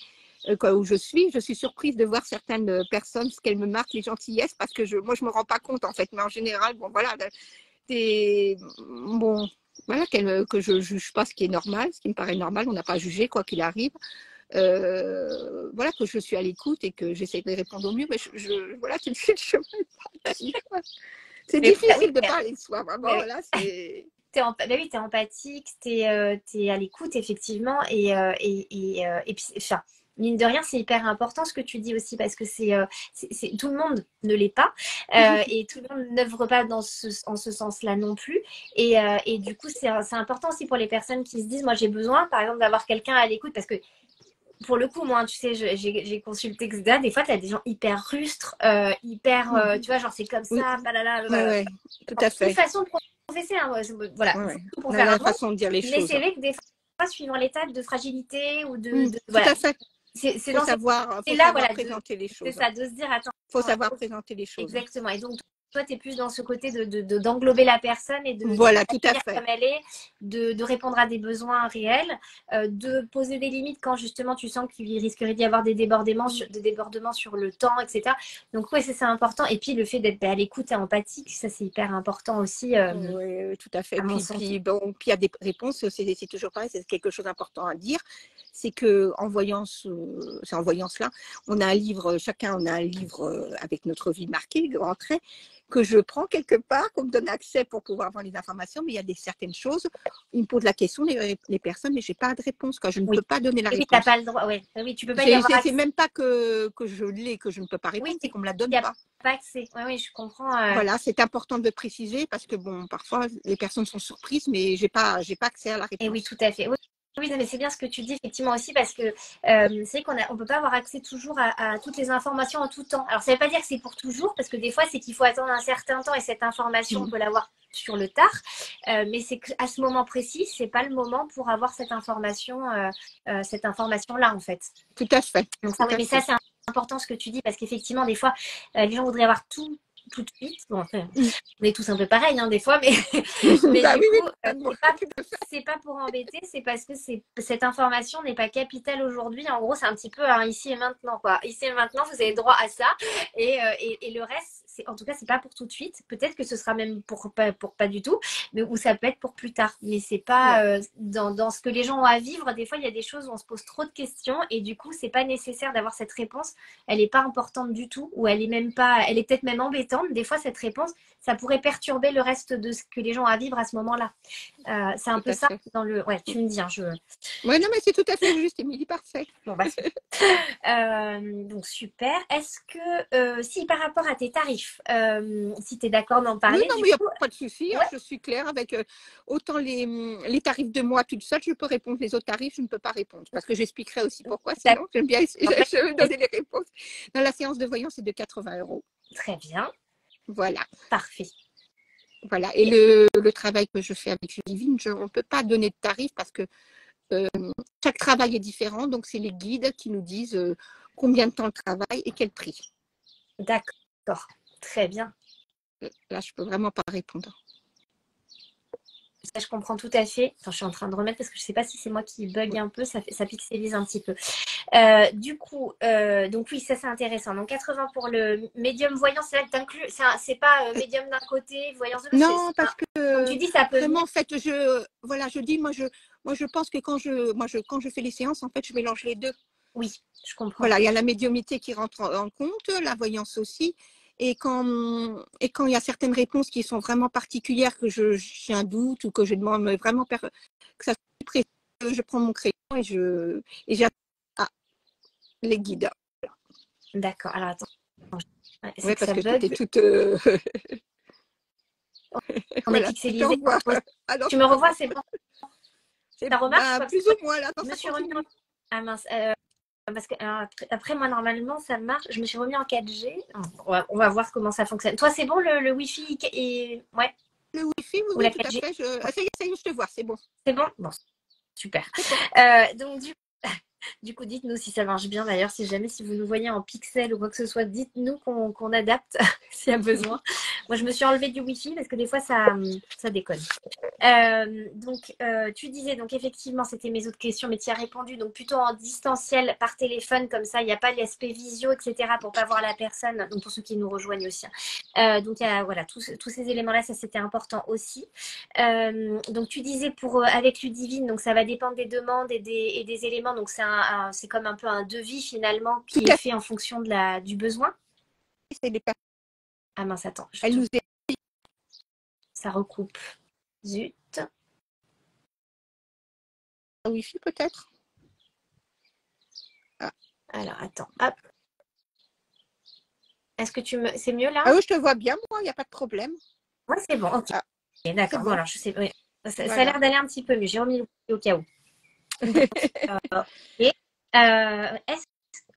où je suis surprise de voir certaines personnes, ce qu'elles me marquent, les gentillesses, parce que moi je me rends pas compte en fait, mais en général, bon voilà, voilà que je juge pas ce qui est normal, ce qui me paraît normal, on n'a pas à juger quoi qu'il arrive. Voilà, que je suis à l'écoute et que j'essaie de répondre au mieux, mais voilà, tout de suite je me c'est difficile de parler de soi, vraiment, voilà, c'est. T'es empathique, t'es à l'écoute, effectivement. Et puis, enfin, mine de rien, c'est hyper important ce que tu dis aussi, parce que tout le monde ne l'est pas. Et tout le monde n'œuvre pas en ce sens-là non plus. Et du coup, c'est important aussi pour les personnes qui se disent, moi, j'ai besoin, par exemple, d'avoir quelqu'un à l'écoute, parce que pour le coup, moi, tu sais, j'ai consulté, etc. Des fois, tu as des gens hyper rustres, tu vois, genre, c'est comme ça, Ouais, tout à fait. De façon professée, hein, voilà. Pour faire la façon de dire les choses. Mais c'est vrai que des fois, suivant l'état de fragilité ou tout à fait. C'est faut savoir présenter les choses. C'est ça, de se dire, attends. Il faut savoir présenter les choses. Exactement. Et donc, toi, tu es plus dans ce côté d'englober la personne et de tout à fait. comme elle est, de répondre à des besoins réels, de poser des limites quand justement tu sens qu'il risquerait d'y avoir des débordements sur le temps, etc. Donc oui, c'est important. Et puis le fait d'être à l'écoute et empathique, ça c'est hyper important aussi. Oui, tout à fait. Puis il y a des réponses, c'est toujours pareil, c'est quelque chose d'important à dire. C'est qu'en voyant cela, chacun on a un livre avec notre vie marquée, grand trait, que je prends quelque part, qu'on me donne accès pour pouvoir avoir les informations, mais il y a certaines choses, ils me posent la question, les personnes, mais je n'ai pas de réponse, je ne peux pas donner la réponse. Oui, tu n'as pas le droit, oui, tu peux pas y avoir accès. C'est même pas que je l'ai, que je ne peux pas répondre, c'est qu'on ne me la donne pas. Pas accès. Oui, je comprends. Voilà, c'est important de le préciser, parce que parfois, les personnes sont surprises, mais je n'ai pas accès à la réponse. Et oui, tout à fait. Oui, mais c'est bien ce que tu dis effectivement aussi, parce que c'est qu'on ne peut pas avoir accès toujours à toutes les informations en tout temps. Alors ça ne veut pas dire que c'est pour toujours, parce que des fois c'est qu'il faut attendre un certain temps et cette information on peut l'avoir sur le tard, mais c'est qu'à ce moment précis, c'est pas le moment pour avoir cette information-là en fait. Tout à fait. Donc ça, mais ça c'est important ce que tu dis, parce qu'effectivement des fois les gens voudraient avoir tout tout de suite. Bon, après, on est tous un peu pareils des fois, mais, mais Bah du oui, coup, oui, c'est pas pour embêter, c'est parce que cette information n'est pas capitale aujourd'hui. En gros, c'est un petit peu ici et maintenant, quoi. Ici et maintenant, vous avez droit à ça. Et le reste, en tout cas, c'est pas pour tout de suite. Peut-être que ce sera même pour pas du tout, mais ou ça peut être pour plus tard. Mais c'est pas dans ce que les gens ont à vivre. Des fois, il y a des choses où on se pose trop de questions et du coup, c'est pas nécessaire d'avoir cette réponse. Elle n'est pas importante du tout, ou elle est même pas, elle est peut-être même embêtante. Des fois, cette réponse, ça pourrait perturber le reste de ce que les gens ont à vivre à ce moment-là. C'est un tout peu à ça fait. dans le. Ouais, tu me dis. Oui, non, mais c'est tout à fait juste, Émilie, parfait. Bon, bah, donc super. Est-ce que si par rapport à tes tarifs, si tu es d'accord d'en Oui, parler, non, du mais il n'y a coup, pas de souci, ouais, je suis claire avec autant les tarifs de moi toute seule, je peux répondre, les autres tarifs, je ne peux pas répondre, parce que j'expliquerai aussi pourquoi, sinon j'aime bien donner les réponses. Dans la séance de voyance, c'est de 80 €. très bien, Voilà. parfait. Voilà. Et le travail que je fais avec Ludivine, on ne peut pas donner de tarif parce que chaque travail est différent, donc c'est les guides qui nous disent combien de temps le travail et quel prix. D'accord, très bien. Là, je peux vraiment pas répondre. Ça, je comprends tout à fait. Attends, je suis en train de remettre parce que je ne sais pas si c'est moi qui bug un peu, ça pixelise un petit peu. Du coup, donc oui, ça c'est intéressant. Donc 80 pour le médium voyant, c'est là que tu inclus. C'est pas médium d'un côté, voyance de l'autre. Non, parce Comme que tu dis, ça peut vraiment, venir. en fait, je dis, moi, je pense que quand je fais les séances, en fait, je mélange les deux. Oui, je comprends. Voilà, il y a la médiumnité qui rentre en compte, la voyance aussi. Et quand il y a certaines réponses qui sont vraiment particulières, que j'ai un doute ou que je demande vraiment que ça soit précis, je prends mon crayon et j'attends les guides. D'accord. Alors attends. Oui, C'est que parce ça que tu bug. étais toute. On est Voilà, je te pixelisé. revois. Alors, Tu me revois, c'est bon. Ça remarche comme ça. plus ou moins là, quand Je me ça suis remis en. continue. Ah mince. Parce que après, moi, normalement, ça marche. Je me suis remis en 4G. On va voir comment ça fonctionne. Toi, c'est bon le Wi-Fi et. Ouais. Le Wi-Fi, oui, Ou oui, la tout à 4G. fait. Ça y est, je te vois, c'est bon. C'est bon? Bon, super. C'est bon. Donc, du coup, dites-nous si ça marche bien. D'ailleurs, si jamais si vous nous voyez en pixels ou quoi que ce soit, dites-nous qu'on adapte s'il y a besoin. Moi, je me suis enlevée du Wi-Fi parce que des fois, ça déconne. Donc, tu disais, donc effectivement, c'était mes autres questions, mais tu y as répondu. Donc, plutôt en distanciel par téléphone, comme ça, il n'y a pas l'aspect visio, etc., pour pas voir la personne. Donc, pour ceux qui nous rejoignent aussi. Donc, voilà, tous ces éléments-là, ça, c'était important aussi. Donc, tu disais avec Ludivine, donc ça va dépendre des demandes et des éléments. Donc, c'est comme un peu un devis finalement Tout qui est à fait en fonction du besoin. fait, c'est les personnes. Ah mince, attends, Elle nous est. ça recoupe. Zut. Wi-Fi peut-être. Ah. Alors, attends, hop. Est-ce que c'est mieux là? Ah oui, je te vois bien, moi, il n'y a pas de problème. Ouais, c'est bon. Ok, Ah, c'est d'accord. Bon, bon. alors, je sais. Oui. Ça a Voilà. l'air d'aller un petit peu mieux. J'ai remis le au cas où. Donc, ok. Est-ce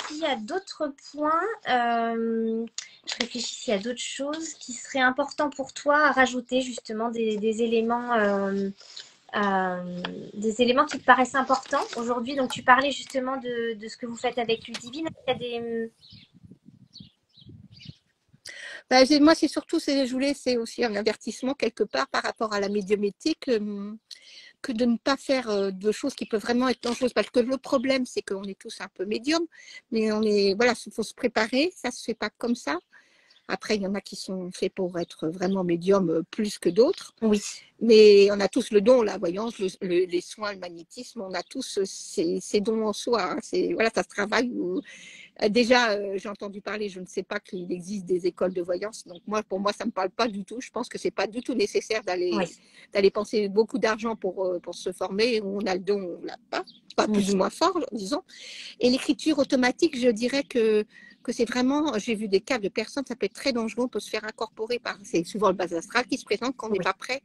qu'il y a d'autres points je réfléchis s'il y a d'autres choses qui seraient importants pour toi à rajouter, justement, des éléments. Des éléments qui te paraissent importants aujourd'hui. Donc, tu parlais justement de ce que vous faites avec Ludivine. Il y a des. Ben, moi, c'est surtout, je voulais, c'est aussi un avertissement quelque part par rapport à la médiumnité que de ne pas faire de choses qui peuvent vraiment être dangereuses. Parce que le problème, c'est qu'on est tous un peu médiums, mais voilà, il faut se préparer, ça se fait pas comme ça. Après, il y en a qui sont faits pour être vraiment médiums plus que d'autres. Oui. Mais on a tous le don, la voyance, les soins, le magnétisme, on a tous ces dons en soi. Voilà, ça se travaille. Déjà, j'ai entendu parler, je ne sais pas qu'il existe des écoles de voyance. Donc pour moi, ça ne me parle pas du tout. Je pense que ce n'est pas du tout nécessaire d'aller penser beaucoup d'argent pour se former. On a le don, on ne l'a pas plus ou moins fort, disons. Et l'écriture automatique, je dirais que c'est vraiment, j'ai vu des cas de personnes, ça peut être très dangereux, on peut se faire incorporer c'est souvent le bas astral qui se présente quand on n'est pas prêt.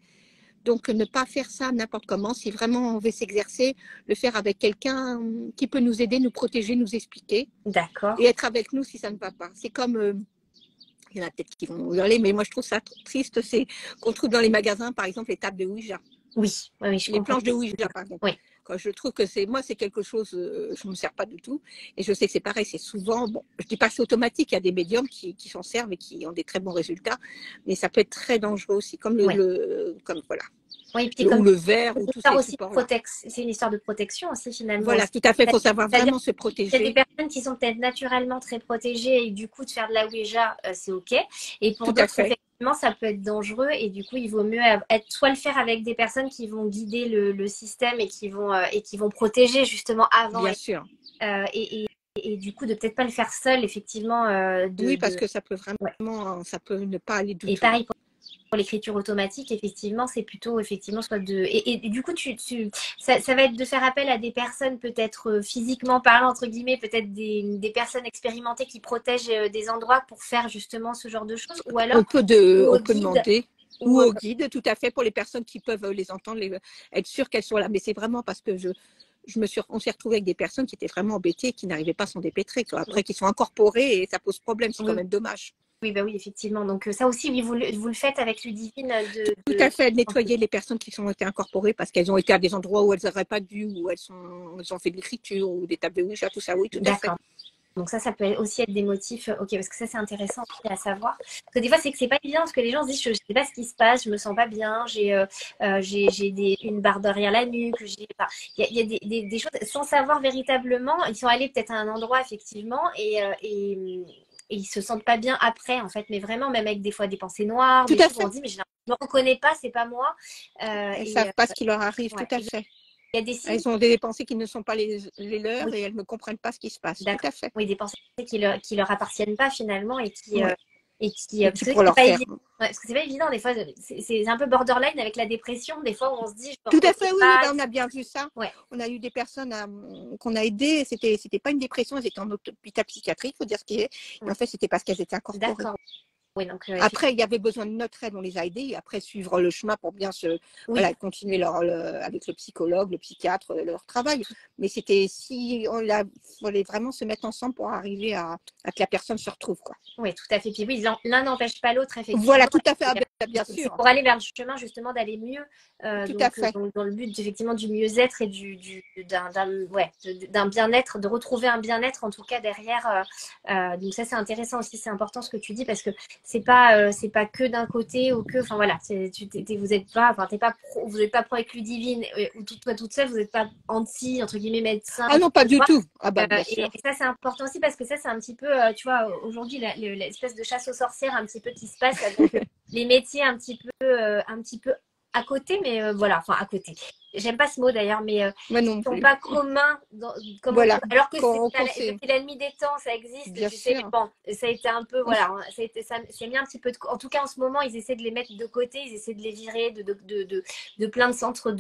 Donc, ne pas faire ça n'importe comment. Si vraiment on veut s'exercer, le faire avec quelqu'un qui peut nous aider, nous protéger, nous expliquer. D'accord. Et être avec nous si ça ne va pas. C'est comme, il y en a peut-être qui vont hurler, mais moi je trouve ça triste, c'est qu'on trouve dans les magasins, par exemple, les tables de Ouija. Oui, je Les comprends. planches de Ouija, par exemple. Oui. Quand je trouve que c'est, moi, c'est quelque chose, je ne me sers pas du tout. Et je sais que c'est pareil, c'est souvent, bon, je dis pas que c'est automatique, il y a des médiums qui s'en servent et qui ont des très bons résultats, mais ça peut être très dangereux aussi, comme Ouais. comme voilà. Oui, puis Ou le verre, ou tous ces supports-là. C'est une histoire de protection aussi, finalement. Voilà, tout à fait, il faut savoir vraiment se Il y a des protéger. personnes qui sont peut-être naturellement très protégées et du coup, de faire de la Ouija, c'est OK. Et pour Tout à d'autres, fait. effectivement, ça peut être dangereux et du coup, il vaut mieux soit le faire avec des personnes qui vont guider le système et qui vont protéger justement avant. Bien sûr. Et du coup, de peut-être pas le faire seul, effectivement. Oui, parce que ça peut Ouais. vraiment, ça peut ne pas aller du Et tout. pareil pour l'écriture automatique, effectivement, c'est plutôt effectivement soit de et du coup ça va être de faire appel à des personnes peut-être physiquement parlant entre guillemets, peut-être des personnes expérimentées qui protègent des endroits pour faire justement ce genre de choses, ou alors On peut au guide demander. ou Ou au guide, tout à fait, pour les personnes qui peuvent les entendre, être sûres qu'elles sont là. Mais c'est vraiment parce que on s'est retrouvé avec des personnes qui étaient vraiment embêtées, qui n'arrivaient pas à s'en dépêtrer, quoi. Après, qui sont incorporées et ça pose problème, c'est quand oui, même dommage. oui, bah oui, effectivement. Donc ça aussi, oui, vous le faites avec Ludivine Tout à fait, nettoyer les personnes qui ont été incorporées parce qu'elles ont été à des endroits où elles n'auraient pas dû, où elles ont fait de l'écriture ou des tables de Ouija, tout ça, oui, tout à fait. D'accord. Donc ça peut aussi être des motifs, ok, parce que ça c'est intéressant aussi à savoir. Parce que des fois c'est que c'est pas évident parce que les gens se disent je sais pas ce qui se passe, je me sens pas bien, j'ai une barre derrière la nuque, enfin, il y a des choses sans savoir véritablement. Ils sont allés peut-être à un endroit effectivement et ils se sentent pas bien après en fait, mais vraiment même avec des fois des pensées noires, Tout des à choses où on fait. se dit mais je ne me reconnais pas, c'est pas moi. Elles ne savent pas ce qui leur arrive, Ouais. tout à fait. Il y a des signes. Elles ont des pensées qui ne sont pas les leurs Oui, et elles ne comprennent pas ce qui se passe, tout d'accord. à fait. Oui, des pensées qui leur appartiennent pas finalement Ouais. et Et qui parce que pourraient c'est leur pas faire. évident. Ouais, parce que c'est pas évident des fois. C'est un peu borderline avec la dépression. Des fois où on se dit je me Tout à reconnais fait, oui, oui, pas. ben, on a bien vu ça. Ouais, On a eu des personnes qu'on a aidées. C'était pas une dépression, elles étaient en hôpital psychiatrique, il faut dire ce qui est. Et en fait, c'était parce qu'elles étaient incorporées. d'accord. Oui, donc Après, il y avait besoin de notre aide, on les a aidés. Et après, suivre le chemin pour bien oui, voilà, continuer avec le psychologue, le psychiatre, leur travail. Mais c'était fallait vraiment se mettre ensemble pour arriver à que la personne se retrouve, quoi. oui, tout à fait. Puis oui, l'un n'empêche pas l'autre Voilà, effectivement. tout à fait, ah, ben, bien C'est sûr. pour aller vers le chemin justement d'aller mieux, Tout à fait. donc dans le but effectivement du mieux-être et d'un bien-être, de retrouver un bien-être en tout cas derrière. Donc ça c'est intéressant aussi, c'est important ce que tu dis parce que c'est pas que d'un côté ou que, enfin voilà, vous êtes pas, enfin vous êtes pas pro avec Ludivine ou toi toute seule, vous n'êtes pas anti entre guillemets médecin. Ah non, pas du tout. Ah bah, bien Et sûr. ça, c'est important aussi parce que ça, c'est un petit peu, tu vois, aujourd'hui, l'espèce de chasse aux sorcières un petit peu qui se passe avec les métiers un petit peu à côté, mais voilà, enfin à côté. J'aime pas ce mot d'ailleurs, mais Moi non qui sont plus. pas communs, Voilà. alors que Sait. depuis la nuit des temps, ça existe, Bien tu sais, mais sûr. bon, ça a été un peu, voilà, ça s'est mis un petit peu en tout cas en ce moment, ils essaient de les mettre de côté, ils essaient de les virer de plein de centres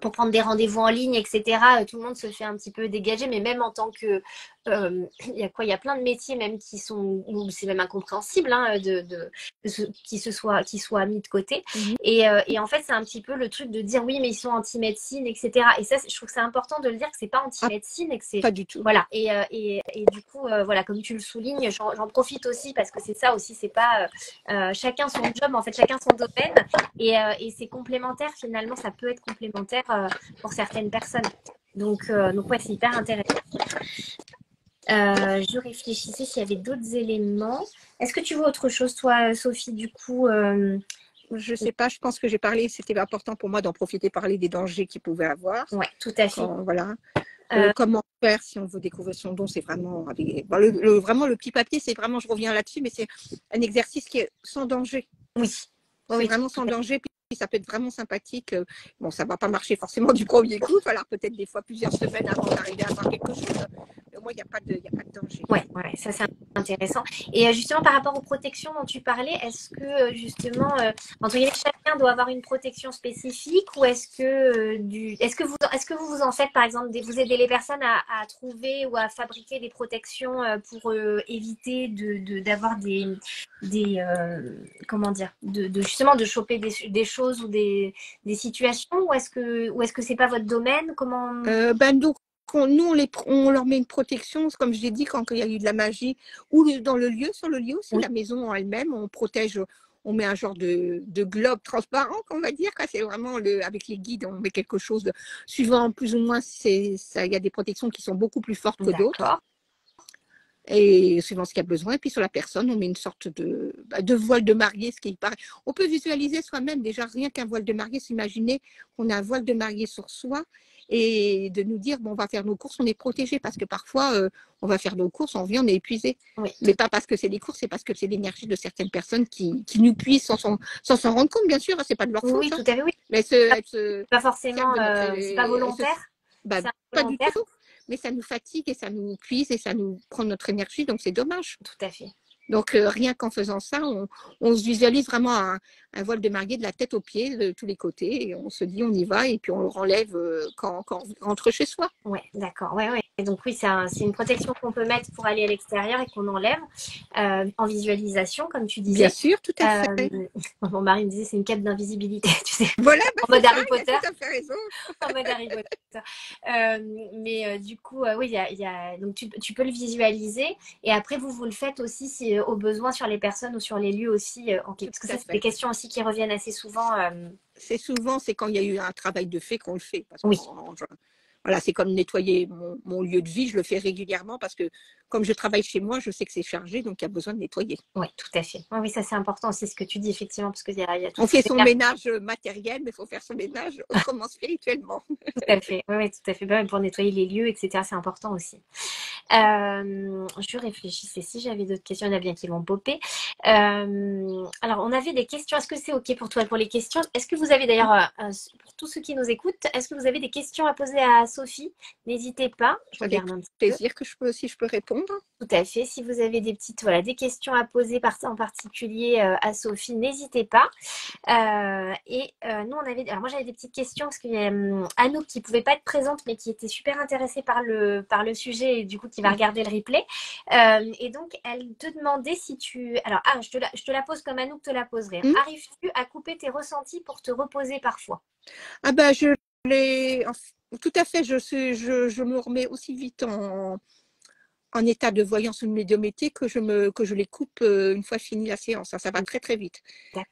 pour prendre des rendez-vous en ligne, etc. Tout le monde se fait un petit peu dégager, mais même en tant que il y a quoi, il y a plein de métiers même qui sont où c'est même incompréhensible hein, qui soient mis de côté. Et en fait, c'est un petit peu le truc de dire oui, mais ils sont anti-médecine, etc. Et ça, je trouve que c'est important de le dire que c'est pas Ah, anti-médecine et que c'est pas du tout. voilà. Et du coup, voilà, comme tu le soulignes, j'en profite aussi parce que c'est ça aussi, c'est pas chacun son job, en fait, chacun son domaine et c'est complémentaire finalement, ça peut être complémentaire pour certaines personnes. Donc ouais, c'est hyper intéressant. Je réfléchissais s'il y avait d'autres éléments. Est-ce que tu vois autre chose, toi, Sophie, du coup Je sais pas, je pense que j'ai parlé, c'était important pour moi d'en profiter, parler des dangers qu'il pouvait avoir. Ouais, tout à fait. Voilà. Comment faire si on veut découvrir son don, c'est vraiment vraiment le petit papier, c'est vraiment, je reviens là-dessus, mais c'est un exercice qui est sans danger. Oui. C'est Oui, vraiment sans danger, puis ça peut être vraiment sympathique. Bon, ça va pas marcher forcément du premier coup, il va falloir peut-être des fois plusieurs semaines avant d'arriver à faire quelque chose. Mais au moins, il n'y a pas de danger. ouais, ça c'est intéressant. Et justement, par rapport aux protections dont tu parlais, est-ce que justement, entre guillemets, chacun doit avoir une protection spécifique ou est-ce que vous en faites, par exemple, vous aidez les personnes à trouver ou à fabriquer des protections pour éviter d'avoir comment dire, justement de choper des choses ou des situations ou est-ce que c'est pas votre domaine? Comment? Donc, nous, on leur met une protection, comme je l'ai dit, quand il y a eu de la magie, ou dans le lieu, sur le lieu aussi, Oui. la maison en elle-même, on protège, on met un genre de globe transparent, qu'on va dire. C'est vraiment avec les guides, on met quelque chose suivant plus ou moins, il y a des protections qui sont beaucoup plus fortes que d'autres. Et suivant ce qu'il y a besoin. Et puis sur la personne, on met une sorte de voile de mariée, ce qui paraît. On peut visualiser soi-même déjà rien qu'un voile de mariée, s'imaginer qu'on a un voile de mariée sur soi et de nous dire, bon, on va faire nos courses, on est protégé parce que parfois, on va faire nos courses, on revient, on est épuisé. Oui. Mais pas parce que c'est des courses, c'est parce que c'est l'énergie de certaines personnes qui nous puissent sans s'en rendre compte, bien sûr, c'est pas de leur faute. Oui, tout à fait, oui. Mais pas forcément, c'est pas volontaire. Pas du tout. Mais ça nous fatigue et ça nous puise et ça nous prend notre énergie, donc c'est dommage. Tout à fait. Donc rien qu'en faisant ça, on se visualise vraiment un voile de mariée de la tête aux pieds, de tous les côtés, et on se dit on y va et puis on le renlève quand on rentre chez soi. Oui, d'accord. Ouais. Et donc oui, c'est une protection qu'on peut mettre pour aller à l'extérieur et qu'on enlève en visualisation, comme tu disais. Bien sûr, tout à fait. Mon mari me disait c'est une cape d'invisibilité, tu sais. Voilà, en mode Harry Potter. Tu as tout à fait raison. En mode Harry Potter. Mais du coup, oui, donc tu peux le visualiser et après vous le faites aussi si, au besoin sur les personnes ou sur les lieux aussi. Parce que ça, c'est des questions aussi qui reviennent assez souvent. C'est quand il y a eu un travail de fait qu'on le fait. Parce oui. Voilà, c'est comme nettoyer mon lieu de vie, je le fais régulièrement parce que comme je travaille chez moi, je sais que c'est chargé, donc il y a besoin de nettoyer. Oui, tout à fait. Oui, ça c'est important aussi ce que tu dis, effectivement, parce qu'il y a on fait son ménage matériel, mais il faut faire son ménage autrement spirituellement. Tout à fait, oui, tout à fait. Pour nettoyer les lieux, etc., c'est important aussi. Je réfléchissais si j'avais d'autres questions, il y en a bien qui vont popper. Alors, on avait des questions. Est-ce que c'est OK pour toi pour les questions? Est-ce que vous avez d'ailleurs, pour tous ceux qui nous écoutent, est-ce que vous avez des questions à poser à Sophie? N'hésitez pas. Je regarde un petit plaisir que je peux répondre. Tout à fait. Si vous avez des questions à poser en particulier à Sophie, n'hésitez pas. Nous, alors moi j'avais des petites questions parce qu'il y a Anouk qui pouvait pas être présente mais qui était super intéressée par le sujet et du coup qui va regarder le replay. Et donc elle te demandait si alors je te la pose comme Anouk te la poserait. Arrives-tu à couper tes ressentis pour te reposer parfois? Ah ben je l'ai tout à fait. Je me remets aussi vite en état de voyance ou de médiumnité que je les coupe une fois finie la séance. Ça va très très vite.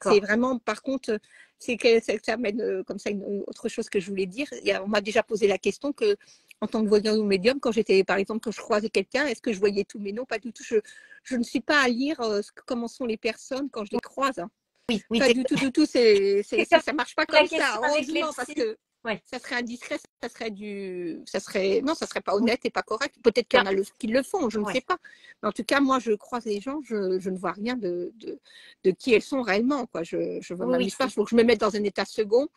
C'est vraiment, par contre, ça amène comme ça une autre chose que je voulais dire. On m'a déjà posé la question que en tant que voyant ou médium, quand j'étais, par exemple, quand je croisais quelqu'un, est-ce que je voyais tout? Mais non, pas du tout. Je ne suis pas à lire comment sont les personnes quand je les croise. Oui, pas du tout. Ça marche pas comme ça. Heureusement, parce que ça serait indiscret, ça serait pas honnête et pas correct. Peut-être qu'il y en a qui le font, je ne sais pas. Mais en tout cas, moi, je croise les gens, je ne vois rien de qui elles sont réellement. Je ne m'amuse pas. Il faut que je me mette dans un état second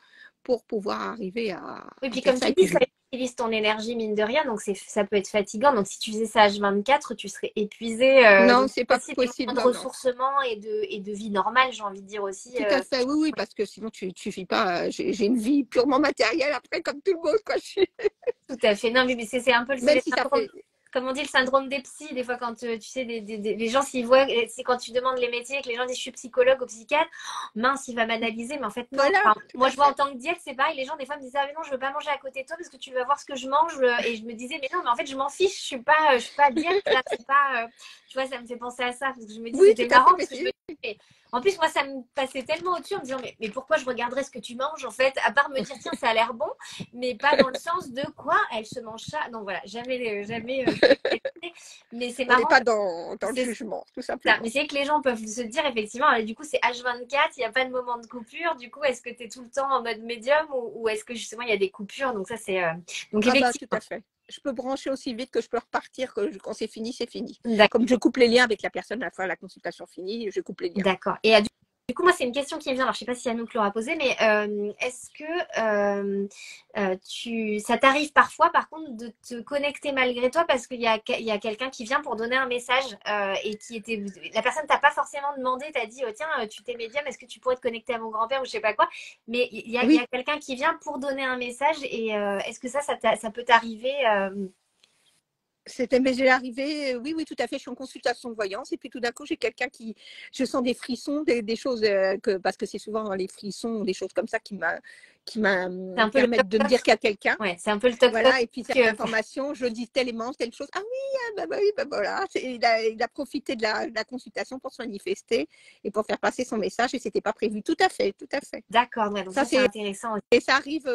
pour pouvoir arriver à. Oui, puis comme tu dis, ça utilise ton énergie, mine de rien, donc ça peut être fatigant. Donc si tu faisais ça H24, tu serais épuisé. Non, c'est pas possible. De ressourcement et de vie normale, j'ai envie de dire aussi. Tout à fait, oui, parce que sinon tu vis pas. J'ai une vie purement matérielle après, comme tout le monde, quoi. Tout à fait. Non, mais c'est un peu le même si ça fait... Comme on dit, le syndrome des psys, des fois quand tu sais, les gens s'ils voient, c'est quand tu demandes les métiers, que les gens disent je suis psychologue ou psychiatre, mince, il va m'analyser, mais en fait, non. Voilà, moi, je vois en tant que diète, c'est pareil, les gens, des fois, me disent ah, mais non, je veux pas manger à côté de toi parce que tu vas voir ce que je mange. Et je me disais, mais non, mais en fait, je m'en fiche, je suis pas diète, là, c'est pas. Tu vois, ça me fait penser à ça, parce que je me dis, c'était marrant, parce que je me dis, en plus, moi, ça me passait tellement au-dessus en me disant, mais pourquoi je regarderais ce que tu manges, en fait, à part me dire, tiens, ça a l'air bon, mais pas dans le sens de quoi elle se mange ça. Donc voilà, jamais. Mais c'est marrant. On n'est pas dans le jugement, tout simplement. Mais c'est que les gens peuvent se dire, effectivement, du coup, c'est H24, il n'y a pas de moment de coupure. Du coup, est-ce que tu es tout le temps en mode médium ou est-ce que justement, il y a des coupures? Donc ça, c'est. Donc effectivement. Tout à fait. Je peux brancher aussi vite que je peux repartir, quand c'est fini, c'est fini. Comme je coupe les liens avec la personne à la fin de la consultation finie, je coupe les liens. D'accord. Et du coup, moi, c'est une question qui me vient. Alors, je ne sais pas si Anouk l'aura posée, mais est-ce que ça t'arrive parfois, par contre, de te connecter malgré toi parce qu'il y a quelqu'un qui vient pour donner un message et la personne t'a pas forcément demandé, t'a dit, oh, tiens, tu t'es médium, est-ce que tu pourrais te connecter à mon grand-père ou je sais pas quoi. Mais il y a quelqu'un qui vient pour donner un message et est-ce que ça peut t'arriver C'était mais j'ai arrivé, oui, tout à fait. Je suis en consultation de voyance et puis tout d'un coup, j'ai quelqu'un je sens des frissons, des choses parce que c'est souvent les frissons, des choses comme ça qui qui C'est un peu le permettent de me dire qu'il y a quelqu'un. Ouais, c'est un peu le toc-toc. Voilà, et puis cette information, je dis telle chose. Ah oui, bah oui, bah voilà. Il a profité de la consultation pour se manifester et pour faire passer son message et c'était pas prévu. Tout à fait, tout à fait. D'accord, ouais, donc ça c'est intéressant aussi. Et ça arrive,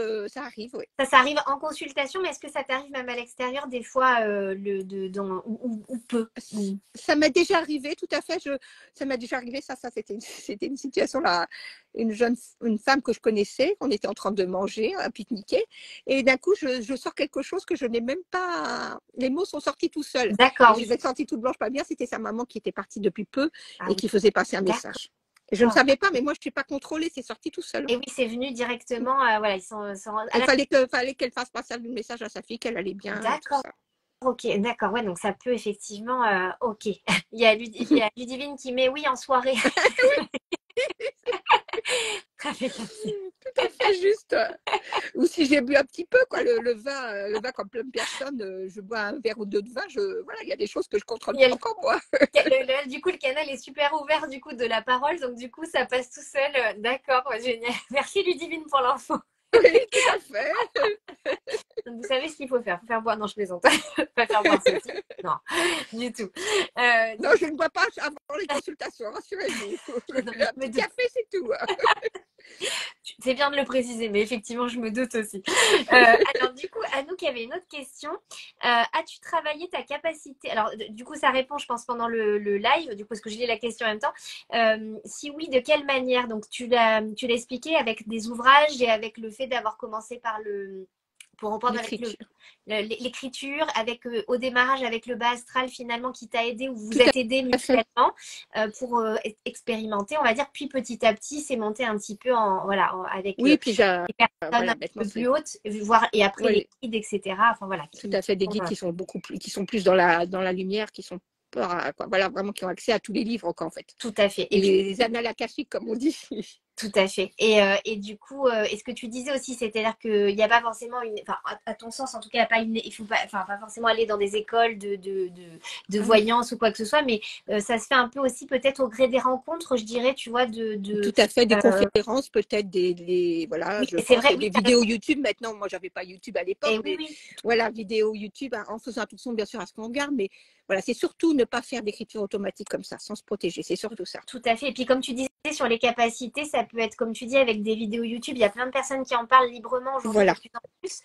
oui. Ça arrive en consultation, mais est-ce que ça t'arrive même à l'extérieur des fois ou peu? Ça m'est déjà arrivé, tout à fait. Ça m'est déjà arrivé, ça c'était une situation là. Une femme que je connaissais, on était en train de manger, à pique-niquer, et d'un coup, je sors quelque chose que je n'ai même pas. Les mots sont sortis tout seuls. D'accord. Je l'ai sentie toute blanche, pas bien. C'était sa maman qui était partie depuis peu et qui faisait passer un message. Et je ne savais pas, mais moi, je ne suis pas contrôlée, c'est sorti tout seul. Et oui, c'est venu directement. Voilà, ils sont. Il fallait qu'elle fasse passer un message à sa fille, qu'elle allait bien. D'accord. Ok, d'accord, ouais, donc ça peut effectivement. Ok. Il y a Ludivine qui met oui en soirée. Tout à fait juste. Ou si j'ai bu un petit peu, quoi, le vin comme plein de personnes, je bois un verre ou deux de vin, voilà, il y a des choses que je contrôle pas encore, moi. Du coup, le canal est super ouvert du coup de la parole, donc du coup, ça passe tout seul. D'accord, ouais, génial. Merci Ludivine pour l'info. Oui, tout à fait. Donc, vous savez ce qu'il faut faire. Il faut faire boire. Non, je plaisante. Pas faire boire ceci. Non, du tout. Non, je ne bois pas avant les consultations, rassurez-vous. Un petit café, c'est tout. C'est bien de le préciser, mais effectivement, je me doute aussi. Alors, du coup, Anouk, il y avait une autre question. As-tu travaillé ta capacité? Alors, du coup, ça répond, je pense, pendant le live, du coup, parce que je lis la question en même temps. Si oui, de quelle manière? Donc, tu l'as expliqué avec des ouvrages et avec le fait d'avoir commencé par pour reprendre avec l'écriture, avec au démarrage avec le bas astral finalement qui t'a aidé ou vous êtes aidé mutuellement pour expérimenter, on va dire. Puis petit à petit, c'est monté un petit peu avec puis les personnes un peu plus hautes, voir et après les guides, etc. Enfin voilà. Tout à fait, des guides qui sont plus dans la lumière, qui sont voilà, vraiment qui ont accès à tous les livres, quoi, en fait. Tout à fait. Et les annales akashiques, comme on dit. Tout à fait. Et du coup, est-ce que tu disais aussi, c'est-à-dire qu'il n'y a pas forcément à ton sens, en tout cas, il faut pas forcément aller dans des écoles de voyance ou quoi que ce soit, mais ça se fait un peu aussi peut-être au gré des rencontres, je dirais, tu vois, Tout à fait, des conférences, peut-être voilà, oui, c'est vrai, des vidéos YouTube. Maintenant, moi, j'avais pas YouTube à l'époque, mais voilà, vidéos YouTube, en faisant attention, bien sûr, à ce qu'on regarde, mais voilà, c'est surtout ne pas faire d'écriture automatique comme ça, sans se protéger. C'est surtout ça. Tout à fait. Et puis, comme tu disais sur les capacités, ça peut être, comme tu dis, avec des vidéos YouTube. Il y a plein de personnes qui en parlent librement aujourd'hui de plus en plus.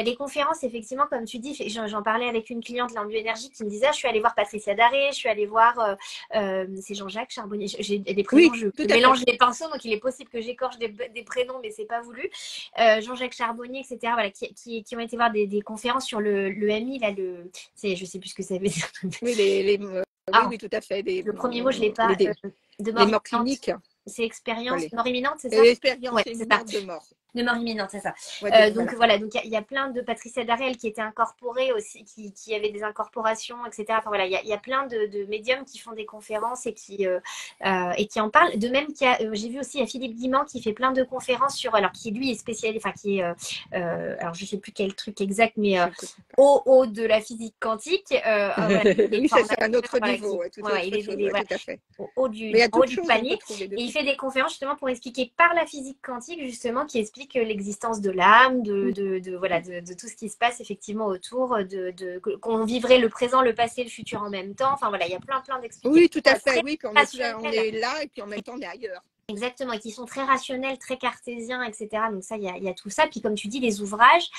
Les conférences, effectivement, comme tu dis, j'en parlais avec une cliente de l'Ambioénergie qui me disait, je suis allée voir Patricia Daré, je suis allée voir, c'est Jean-Jacques Charbonnier. J'ai des prénoms, je mélange les pinceaux, donc il est possible que j'écorche des prénoms, mais c'est pas voulu. Jean-Jacques Charbonnier, etc. Voilà, qui ont été voir des conférences sur le MI, là, je sais plus ce que ça veut dire. Oui, oui, tout à fait. Le premier mot, je l'ai pas. De mort clinique. C'est expérience, mort imminente, c'est ça? Expérience imminente de mort. De mort imminente, c'est ça. Donc voilà, donc il y a plein de Patricia Darel qui étaient incorporées aussi, qui avaient des incorporations, etc. Enfin voilà, il y a plein de médiums qui font des conférences et qui en parlent. De même j'ai vu aussi il y a Philippe Guimand qui fait plein de conférences alors qui lui est spécialisé, enfin qui est alors je sais plus quel truc exact, mais haut de la physique quantique. Oui, c'est un autre niveau. Tout à fait. Au haut du panier. Et il fait des conférences justement pour expliquer par la physique quantique justement qui explique l'existence de l'âme, de tout ce qui se passe effectivement autour, qu'on vivrait le présent, le passé, le futur en même temps. Enfin voilà, il y a plein d'explications. Oui, tout à fait. Oui, puis on est là et puis en même temps on est ailleurs. Exactement, et qui sont très rationnels, très cartésiens, etc. Donc ça, il y a tout ça. Puis comme tu dis, les ouvrages,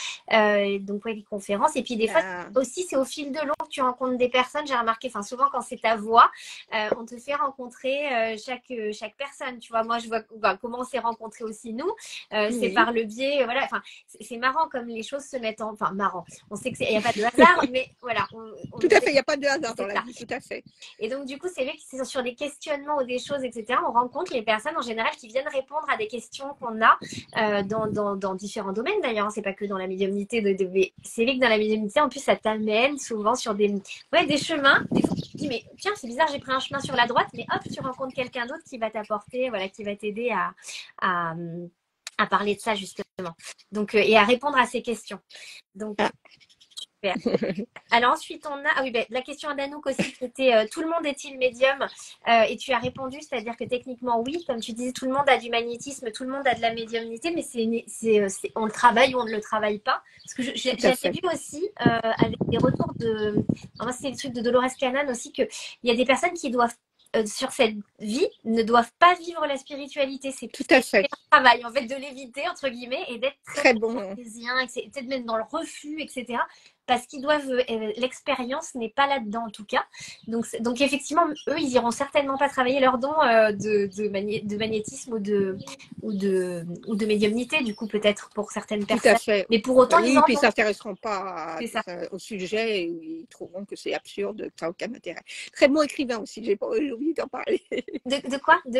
donc les conférences. Et puis des fois, aussi, c'est au fil de l'eau que tu rencontres des personnes. J'ai remarqué, souvent quand c'est ta voix, on te fait rencontrer chaque personne. Tu vois, moi, je vois comment on s'est rencontrés aussi nous. C'est par le biais, voilà. Enfin, c'est marrant comme les choses se mettent enfin, marrant. On sait qu'il n'y a pas de hasard, mais voilà. Tout à fait, il n'y a pas de hasard dans la vie, tout à fait. Et donc, du coup, c'est vrai que c'est sur des questionnements ou des choses, etc. On rencontre les personnes en général qui viennent répondre à des questions qu'on a dans différents domaines d'ailleurs. C'est pas que dans la médiumnité. C'est vrai que dans la médiumnité, en plus, ça t'amène souvent sur des chemins. Des fois, tu te dis, mais tiens, c'est bizarre, j'ai pris un chemin sur la droite, mais hop, tu rencontres quelqu'un d'autre qui va t'apporter, qui va t'aider à parler de ça justement. Donc, et à répondre à ces questions. Donc, super. Alors ensuite, on a oui, ben, la question d'Anouk aussi qui était tout le monde est-il médium? Et tu as répondu, c'est-à-dire que techniquement oui, comme tu disais, tout le monde a du magnétisme, tout le monde a de la médiumnité, mais on le travaille ou on ne le travaille pas. Parce que j'avais vu aussi avec des retours de, moi c'était le truc de Dolores Cannon aussi, qu'il y a des personnes qui doivent sur cette vie ne doivent pas vivre la spiritualité. C'est tout à fait un travail en fait de l'éviter entre guillemets et d'être très bon. Peut-être même dans le refus, etc. Parce qu'ils doivent, l'expérience n'est pas là-dedans en tout cas. Donc effectivement, eux, ils iront certainement pas travailler leur don de magnétisme ou de médiumnité, du coup peut-être pour certaines personnes. Tout à fait. Mais pour autant, oui, puis ils s'intéresseront pas au sujet et ils trouveront que c'est absurde, que ça n'a aucun intérêt. Très bon écrivain aussi, j'ai oublié d'en parler. De quoi? De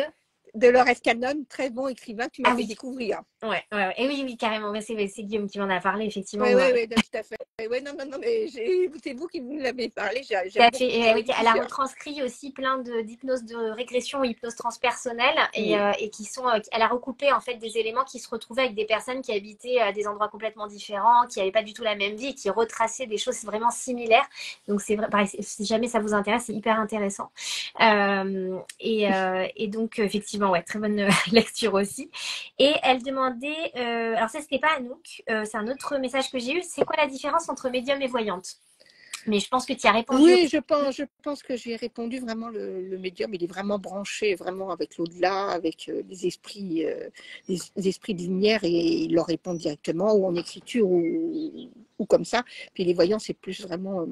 Dolores Cannon, très bon écrivain, tu m'as fait découvrir. Ouais. Et oui, carrément. C'est Guillaume qui m'en a parlé, effectivement. Oui, tout à fait. Oui, non, mais c'est vous qui me l'avez parlé. Elle a retranscrit aussi plein d'hypnose de régression, hypnose transpersonnelle, et qui sont. Elle a recoupé en fait des éléments qui se retrouvaient avec des personnes qui habitaient à des endroits complètement différents, qui n'avaient pas du tout la même vie, et qui retraçaient des choses vraiment similaires. Donc c'est vrai, pareil, si jamais ça vous intéresse, c'est hyper intéressant. Et donc effectivement, ouais, très bonne lecture aussi. Et elle demandait, alors ça c'était pas Anouk, c'est un autre message que j'ai eu. C'est quoi la différence entre médium et voyante? Mais je pense que tu y as répondu. Oui, je pense que j'ai répondu vraiment. Le médium, il est vraiment branché, vraiment avec l'au-delà, avec les esprits de lumière, et il leur répond directement, ou en écriture, ou comme ça. Puis les voyants, c'est plus vraiment,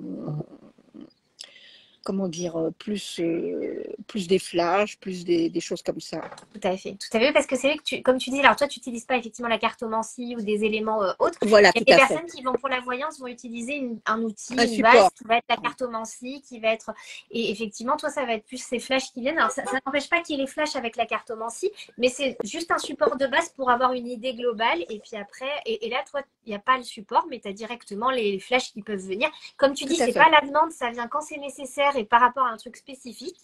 comment dire, plus des flashs, plus des choses comme ça. Tout à fait, parce que c'est vrai que comme tu dis, alors toi tu n'utilises pas effectivement la cartomancie ou des éléments autres. Voilà, il y a des personnes qui vont pour la voyance vont utiliser un outil, une base qui va être la cartomancie, qui va être, et effectivement toi ça va être plus ces flashs qui viennent. Alors ça n'empêche pas qu'il y ait les flashs avec la cartomancie, mais c'est juste un support de base pour avoir une idée globale, et puis après, et là toi il n'y a pas le support, mais tu as directement les flashs qui peuvent venir. Comme tu dis, c'est pas la demande, ça vient quand c'est nécessaire et par rapport à un truc spécifique,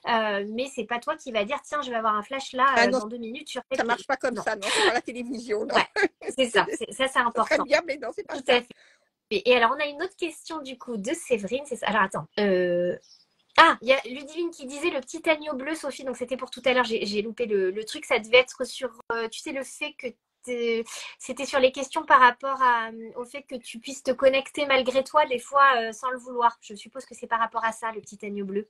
mais c'est pas toi qui va dire tiens je vais avoir un flash là dans 2 minutes sur ça marche pas comme ça, non, c'est pas la télévision, non. Ouais, c'est ça c'est important. Très bien, mais non, c'est pas tout ça. À fait. Et alors on a une autre question du coup de Séverine, c'est ça. Alors attends, il y a Ludivine qui disait le petit agneau bleu, Sophie, donc c'était pour tout à l'heure, j'ai loupé le truc, ça devait être sur, tu sais, le fait que c'était sur les questions par rapport au fait que tu puisses te connecter malgré toi des fois sans le vouloir. Je suppose que c'est par rapport à ça, le petit agneau bleu.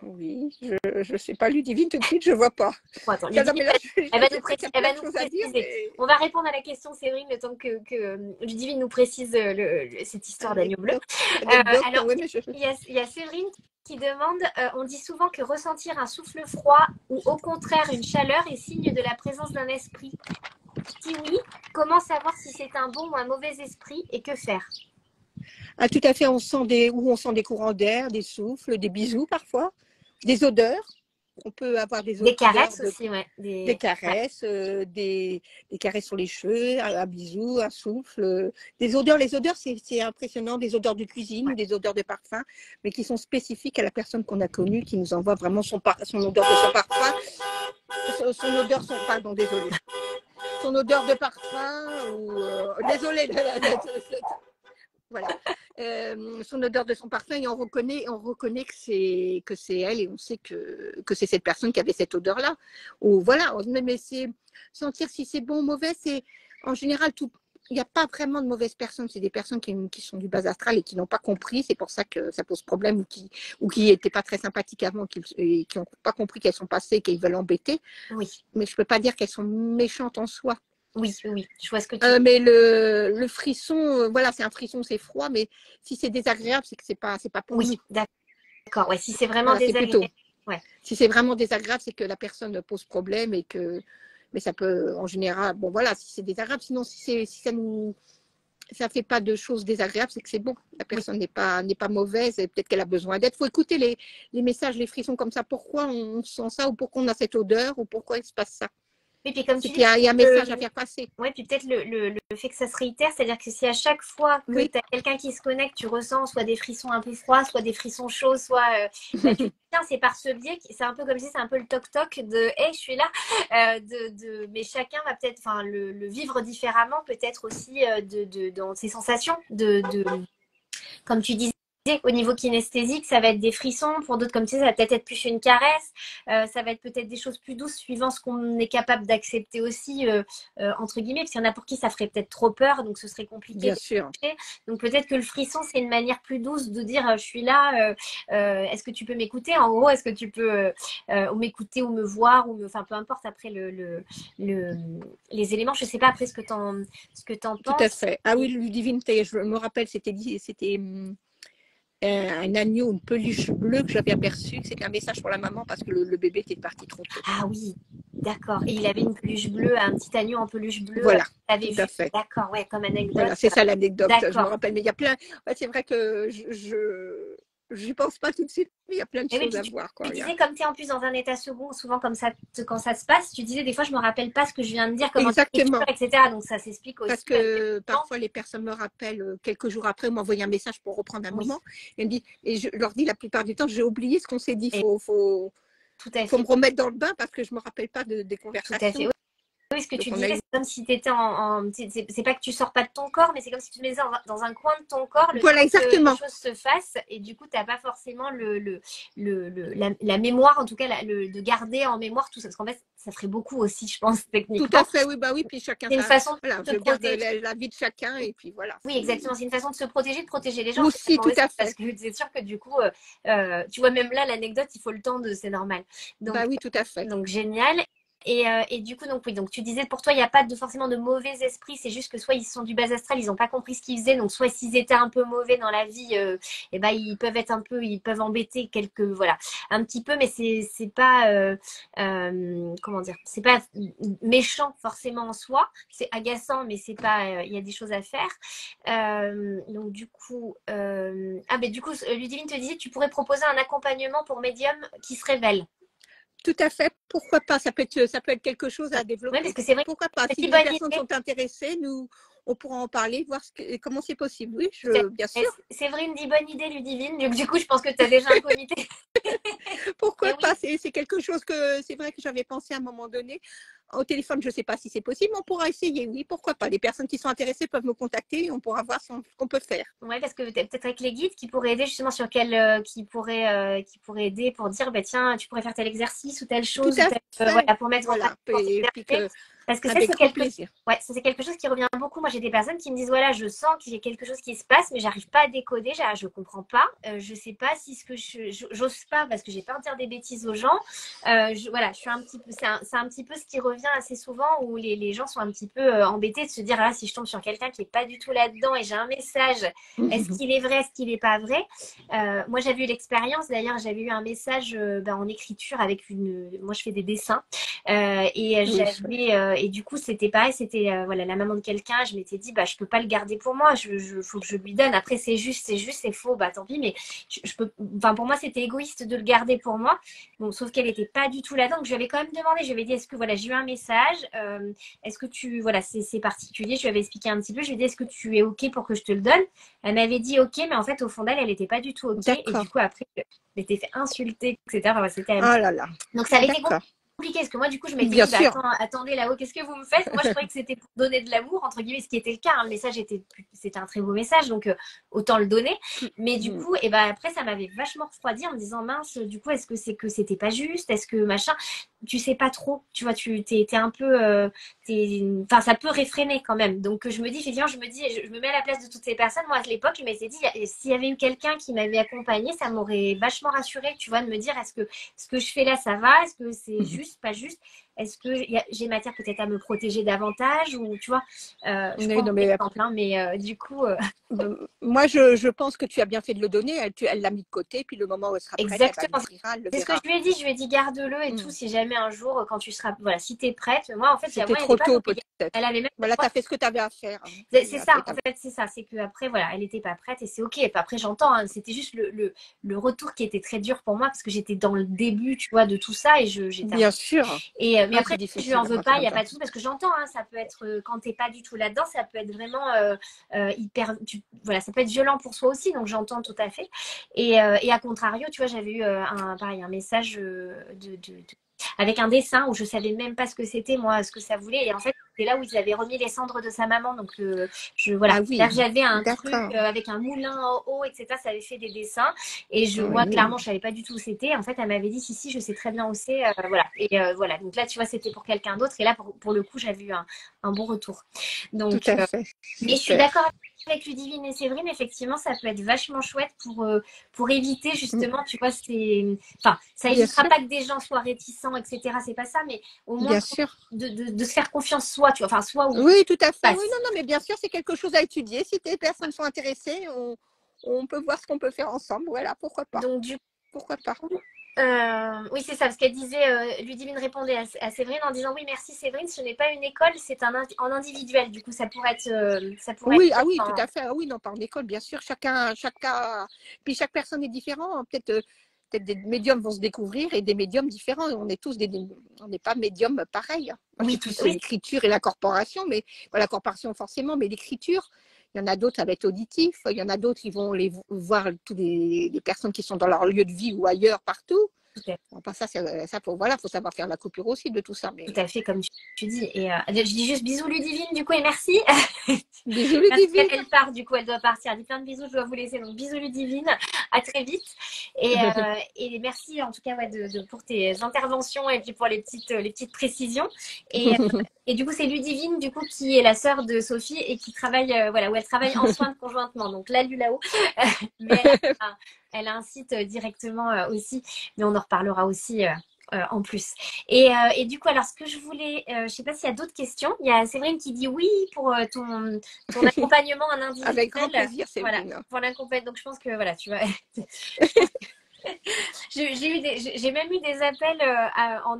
Oui, je ne sais pas, Ludivine, tout de suite, je ne vois pas. Bon, attends, Ludivine, elle va nous préciser. On va répondre à la question, Séverine, le temps que Ludivine nous précise cette histoire d'agneau bleu. Alors, il y a Séverine qui demande, on dit souvent que ressentir un souffle froid ou au contraire une chaleur est signe de la présence d'un esprit. Si oui, comment savoir si c'est un bon ou un mauvais esprit et que faire? Ah, tout à fait, on sent des courants d'air, des souffles, des bisous parfois, des odeurs. On peut avoir des odeurs. Des caresses aussi, ouais. Des caresses, des caresses sur les cheveux, un bisou, un souffle. Des odeurs, les odeurs, c'est impressionnant, des odeurs de cuisine, des odeurs de parfum, mais qui sont spécifiques à la personne qu'on a connue, qui nous envoie vraiment son odeur de son parfum. Pardon, désolée. Son odeur de parfum, désolée. Voilà. Son odeur de son parfum, et on reconnaît que c'est elle, et on sait que c'est cette personne qui avait cette odeur-là. Ou voilà, mais c'est sentir si c'est bon ou mauvais, c'est en général tout. Il n'y a pas vraiment de mauvaises personnes, c'est des personnes qui sont du bas astral et qui n'ont pas compris, c'est pour ça que ça pose problème, ou qui n'étaient pas très sympathiques avant, et qui n'ont pas compris qu'elles sont passées, qu'elles veulent embêter. Oui. Mais je ne peux pas dire qu'elles sont méchantes en soi. Oui, je vois ce que tu veux. Mais le frisson, voilà, c'est un frisson, c'est froid, mais si c'est désagréable, c'est que c'est pas pour nous. Oui, d'accord. Ouais, si c'est vraiment désagréable. Ouais. Si c'est vraiment désagréable, c'est que la personne pose problème, mais ça peut, en général, bon voilà, si c'est désagréable, sinon si ça fait pas de choses désagréables, c'est que c'est bon. La personne n'est pas mauvaise, et peut-être qu'elle a besoin d'aide. Il faut écouter les messages, les frissons comme ça. Pourquoi on sent ça, ou pourquoi on a cette odeur, ou pourquoi il se passe ça. Oui, puis comme tu dis, il y a un message à faire passer. Oui, puis peut-être le fait que ça se réitère, c'est-à-dire que si à chaque fois que tu as quelqu'un qui se connecte, tu ressens soit des frissons un peu froids, soit des frissons chauds, soit tiens, c'est par ce biais, c'est un peu comme si c'est un peu le toc-toc de hey, je suis là, mais chacun va peut-être le vivre différemment, peut-être aussi dans ses sensations comme tu disais, au niveau kinesthésique, ça va être des frissons. Pour d'autres, comme tu sais, ça va peut-être être plus une caresse. Ça va être peut-être des choses plus douces, suivant ce qu'on est capable d'accepter aussi, entre guillemets. Parce qu'il y en a pour qui ça ferait peut-être trop peur, donc ce serait compliqué. Bien sûr. Donc peut-être que le frisson, c'est une manière plus douce de dire je suis là, est-ce que tu peux m'écouter? En gros, est-ce que tu peux m'écouter ou me voir, enfin peu importe après les éléments. Je sais pas après ce que t'en Tout à penses. fait. Ah oui, Ludivine, je me rappelle, c'était un agneau, une peluche bleue que j'avais aperçue. C'était un message pour la maman parce que le bébé était parti trop tôt. Ah oui, d'accord. Et il avait une peluche bleue, un petit agneau en peluche bleue. Voilà, T'avais tout vu. à fait. D'accord, ouais, comme anecdote. Voilà, c'est ça l'anecdote, je me D'accord. rappelle. Mais il y a plein. Ouais, c'est vrai que j'y pense pas tout de suite, mais il y a plein de Et oui, choses puis à voir. Quoi. tu disais, comme tu es en plus dans un état second, souvent comme ça, quand ça se passe, tu disais des fois, je me rappelle pas ce que je viens de dire, comment Exactement. etc. Donc ça s'explique aussi. Parce que parfois les personnes me rappellent quelques jours après, m'envoyer un message pour reprendre un Oui. moment. Et je leur dis la plupart du temps, j'ai oublié ce qu'on s'est dit. Et faut tout à me fait. remettre dans le bain parce que je me rappelle pas des Tout à fait. conversations. Oui, ce que Donc, tu on a disais, eu... c'est comme si tu étais c'est pas que tu sors pas de ton corps, mais c'est comme si tu te mettais dans un coin de ton corps, le Voilà, temps que les exactement. choses se fassent, et du coup, tu n'as pas forcément la mémoire, en tout cas, de garder en mémoire tout ça. Parce qu'en fait, ça ferait beaucoup aussi, je pense, techniquement. Tout à fait, oui, bah oui, puis chacun, C'est une façon voilà, de je te garde protéger. la vie de chacun, et puis voilà. Oui, exactement. C'est une façon de se protéger, de protéger les gens. Aussi, tout à Parce fait. que c'est sûr que du coup, tu vois, même là, l'anecdote, il faut le temps c'est normal. Bah oui, tout à fait. Donc génial. Et du coup, donc oui, donc tu disais pour toi, il n'y a pas forcément de mauvais esprits, c'est juste que soit ils sont du bas astral, ils n'ont pas compris ce qu'ils faisaient, donc soit s'ils étaient un peu mauvais dans la vie, et ben ils peuvent embêter voilà, un petit peu, mais c'est pas, comment dire, c'est pas méchant forcément en soi, c'est agaçant, mais c'est pas, il y a des choses à faire. Donc du coup, mais du coup, Ludivine te disait, tu pourrais proposer un accompagnement pour médium qui se révèle. Tout à fait. Pourquoi pas? Ça peut être quelque chose à Oui, développer. parce que c'est vrai que Pourquoi pas? c'est Si une les bonne personnes idée. sont intéressées, on pourra en parler, voir comment c'est possible. Oui, bien sûr. C'est vrai, une bonne idée, Ludivine. Du coup, je pense que tu as déjà un comité. Pourquoi Oui. pas? C'est quelque chose que c'est vrai que j'avais pensé à un moment donné. Au téléphone, je ne sais pas si c'est possible, mais on pourra essayer. Oui, pourquoi pas? Les personnes qui sont intéressées peuvent me contacter et on pourra voir ce qu'on peut faire. Ouais, parce que peut-être avec les guides qui pourraient aider justement sur qui pourrait aider pour dire, bah, tiens, tu pourrais faire tel exercice ou telle Tout chose, ou à fait. voilà, pour mettre en place, Voilà. pour Et puis t'exercer. Parce que ça, avec grand plaisir. ouais, ça, c'est quelque chose qui revient beaucoup. Moi, j'ai des personnes qui me disent, voilà, je sens qu'il y a quelque chose qui se passe, mais j'arrive pas à décoder, je comprends pas. Je sais pas si ce que j'ose pas parce que j'ai peur de dire des bêtises aux gens. Voilà, je suis un petit peu, c'est un petit peu ce qui revient assez souvent où les gens sont un petit peu embêtés de se dire, ah, si je tombe sur quelqu'un qui est pas du tout là-dedans et j'ai un message, est-ce qu'il est vrai, est-ce qu'il n'est pas vrai? Moi, j'avais eu l'expérience, d'ailleurs, j'avais eu un message en écriture avec moi, je fais des dessins. Et du coup, c'était pareil, c'était voilà, la maman de quelqu'un. Je m'étais dit, bah, je peux pas le garder pour moi, faut que je lui donne. Après, c'est juste, c'est faux, bah tant pis, mais je peux, enfin, pour moi, c'était égoïste de le garder pour moi. Bon, sauf qu'elle était pas du tout là-dedans. Donc, je lui avais quand même demandé, je lui avais dit, est-ce que, voilà, j'ai eu un message, est-ce que voilà, c'est particulier, je lui avais expliqué un petit peu, je lui ai dit, est-ce que tu es OK pour que je te le donne? Elle m'avait dit OK, mais en fait, au fond d'elle, elle n'était pas du tout OK. Et du coup, après, elle était fait insulter, etc. Enfin, c'était oh là là. donc, ça avait été compliqué parce que moi, du coup, je m'étais dit, bah, attendez là-haut, qu'est-ce que vous me faites? Moi, je croyais que c'était pour donner de l'amour, entre guillemets, ce qui était le cas. Hein. Le message c'était un très beau message, donc autant le donner. Mais du coup, et ben après, ça m'avait vachement refroidi en me disant, mince, du coup, est-ce que c'est que c'était pas juste? Est-ce que machin? Tu sais pas trop, tu vois, t'es un peu, enfin, ça peut réfréner quand même. Donc, je me dis, effectivement, je me mets à la place de toutes ces personnes. Moi, à l'époque, je m'étais dit, s'il y avait eu quelqu'un qui m'avait accompagnée, ça m'aurait vachement rassurée, tu vois, de me dire, est-ce que ce que je fais là, ça va? Est-ce que c'est juste, pas juste? Est-ce que j'ai matière peut-être à me protéger davantage ou tu vois, je prends un exemple, hein, mais du coup. Moi, je pense que tu as bien fait de le donner. Elle l'a mis de côté, puis le moment où elle sera prête, exactement. elle le c'est ce que je lui ai dit, garde-le et tout, si jamais un jour, quand tu seras, voilà, si t'es prête. Moi, en fait, c'était trop tôt peut-être. Elle avait même. Voilà, t'as fait ce que tu avais à faire. C'est ça, en fait, c'est ça. C'est qu'après, voilà, elle n'était pas prête et c'est OK. Et puis après, j'entends, hein, c'était juste le retour qui était très dur pour moi parce que j'étais dans le début, tu vois, de tout ça et j'étais. Bien sûr. Mais après, je lui en veux pas, il n'y a pas de souci parce que j'entends, hein, ça peut être, quand t'es pas du tout là-dedans, ça peut être vraiment hyper. Voilà, ça peut être violent pour soi aussi, donc j'entends tout à fait. Et à contrario, tu vois, j'avais eu un message avec un dessin où je savais même pas ce que c'était, moi, ce que ça voulait. Et en fait, c'était là où ils avaient remis les cendres de sa maman. Donc, voilà. Ah oui, Là, j'avais un truc d'accord. avec un moulin en haut, etc. Ça avait fait des dessins. Et moi, Oui, clairement, je savais pas du tout où c'était. En fait, elle m'avait dit, si, je sais très bien où c'est. Voilà. Et voilà. Donc là, tu vois, c'était pour quelqu'un d'autre. Et là, pour le coup, j'avais eu un bon retour. tout Donc, à fait. mais je suis Super. d'accord avec Ludivine et Séverine, effectivement, ça peut être vachement chouette pour éviter justement, tu vois, enfin, ça Bien évitera sûr, pas que des gens soient réticents, etc. C'est pas ça, mais au moins bien sûr. de se faire confiance soi, tu vois, enfin, soi ou Oui, tout à fait. Oui, passe. non, mais bien sûr, c'est quelque chose à étudier. Si des personnes sont intéressées, on peut voir ce qu'on peut faire ensemble. Voilà, pourquoi pas. Donc, du Pourquoi pas. coup, oui, c'est ça, parce qu'elle disait, Ludivine répondait à Séverine en disant, oui, merci Séverine, ce n'est pas une école, c'est en individuel. Du coup, ça pourrait être, Oui, ah oui, tout à fait. Ah oui, non, pas en école, bien sûr. Puis chaque personne est différente. Peut-être des médiums vont se découvrir et des médiums différents. On est tous on n'est pas médiums pareils. Moi, Oui, c'est plus oui, l'écriture et la corporation, mais la corporation forcément, mais l'écriture. Il y en a d'autres, ça va être auditif. Il y en a d'autres, ils vont voir toutes les personnes qui sont dans leur lieu de vie ou ailleurs, partout. tout à fait. Enfin, faut savoir faire la coupure aussi de tout ça. Tout Mais à fait, comme tu dis. Et je dis juste bisous Ludivine, du coup, et merci. bisous, Merci, Ludivine. elle part, du coup, elle doit partir. Elle dit plein de bisous, je dois vous laisser. Donc, bisous Ludivine, à très vite. Et merci en tout cas ouais, pour tes interventions et puis pour les petites précisions. Et du coup, c'est Ludivine, du coup, qui est la sœur de Sophie et qui travaille, voilà, où elle travaille en soins conjointement. Donc là, lui là-haut. Mais elle a un site directement aussi, mais on en reparlera aussi en plus. Et du coup, alors ce que je voulais, je sais pas s'il y a d'autres questions. Il y a Séverine qui dit oui pour ton accompagnement en Avec grand individuel. plaisir, Voilà, Séverine. pour l'accompagnement. Donc je pense que voilà, tu vois, j'ai même eu des appels,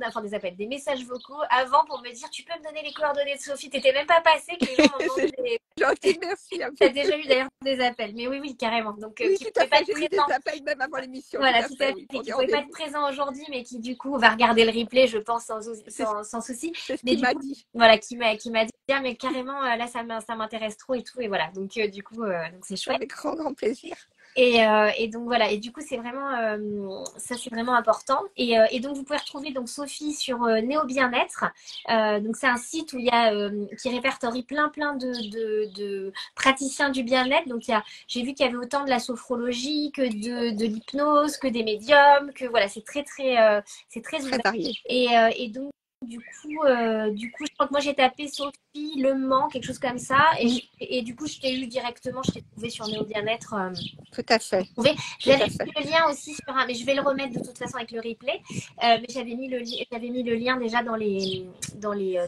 enfin des appels, des messages vocaux avant pour me dire tu peux me donner les coordonnées de Sophie. T'étais même pas passé que les gens m'ont demandé C'est gentil, merci. T'as déjà eu d'ailleurs des appels, mais oui, oui, carrément. Donc, Oui, qui ne tout à pouvait pas fait. être J'ai eu des présent. appels même avant l'émission, tout Voilà, à tout à fait, oui, fait. pour Qui des ne pouvait pas être rendez-vous. présent aujourd'hui, mais qui du coup va regarder le replay, je pense, C'est sans souci. ce Mais qu'il du m'a coup, dit. voilà, qui m'a dit, ah, mais carrément, là, ça m'intéresse trop et tout. Et voilà, donc du coup, donc c'est chouette. Avec grand, grand plaisir. Et donc voilà, et du coup c'est vraiment ça c'est vraiment important. Et donc vous pouvez retrouver donc Sophie sur Néo Bien-être. Donc c'est un site où il y a qui répertorie plein de praticiens du bien-être. Donc j'ai vu qu'il y avait autant de la sophrologie que de l'hypnose, que des médiums, que voilà c'est très Très ouvert. varié. Et donc je crois que moi j'ai tapé Sophie Le Mans, quelque chose comme ça, et du coup je t'ai eu directement, je t'ai trouvé sur Néo Bien-être. Tout à fait. Tout J'avais à mis fait. le lien aussi sur un, mais je vais le remettre de toute façon avec le replay. Mais j'avais mis le lien déjà dans les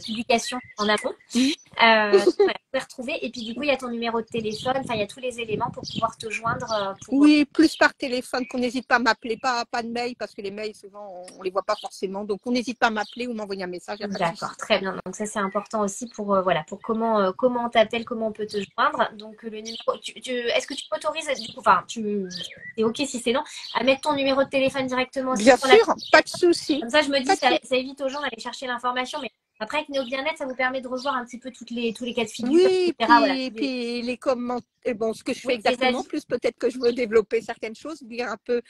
publications en amont. Mhm. Voilà, vous pouvez retrouver. Et puis du coup, il y a ton numéro de téléphone. Enfin, il y a tous les éléments pour pouvoir te joindre. Oui, plus par téléphone, qu'on n'hésite pas à m'appeler, pas de mail, parce que les mails, souvent, on les voit pas forcément. Donc, on n'hésite pas à m'appeler ou m'envoyer un message, il n'y a pas de D'accord, souci. très bien. Donc ça, c'est important aussi pour voilà, pour comment on t'appelle, comment on peut te joindre. Donc le numéro, est-ce que tu m'autorises du coup, enfin, c'est ok si c'est non, à mettre ton numéro de téléphone directement aussi Bien sur la sûr, pas de publication. souci. Comme ça, je me dis, Pas de souci. ça évite aux gens d'aller chercher l'information. Mais après, avec Néo Bien-être, ça vous permet de revoir un petit peu tous les cas de figure, Oui, etc. Voilà, puis les commentaires, bon, ce que je fais oui, les exactement, avis. plus peut-être que je veux développer certaines choses, dire un peu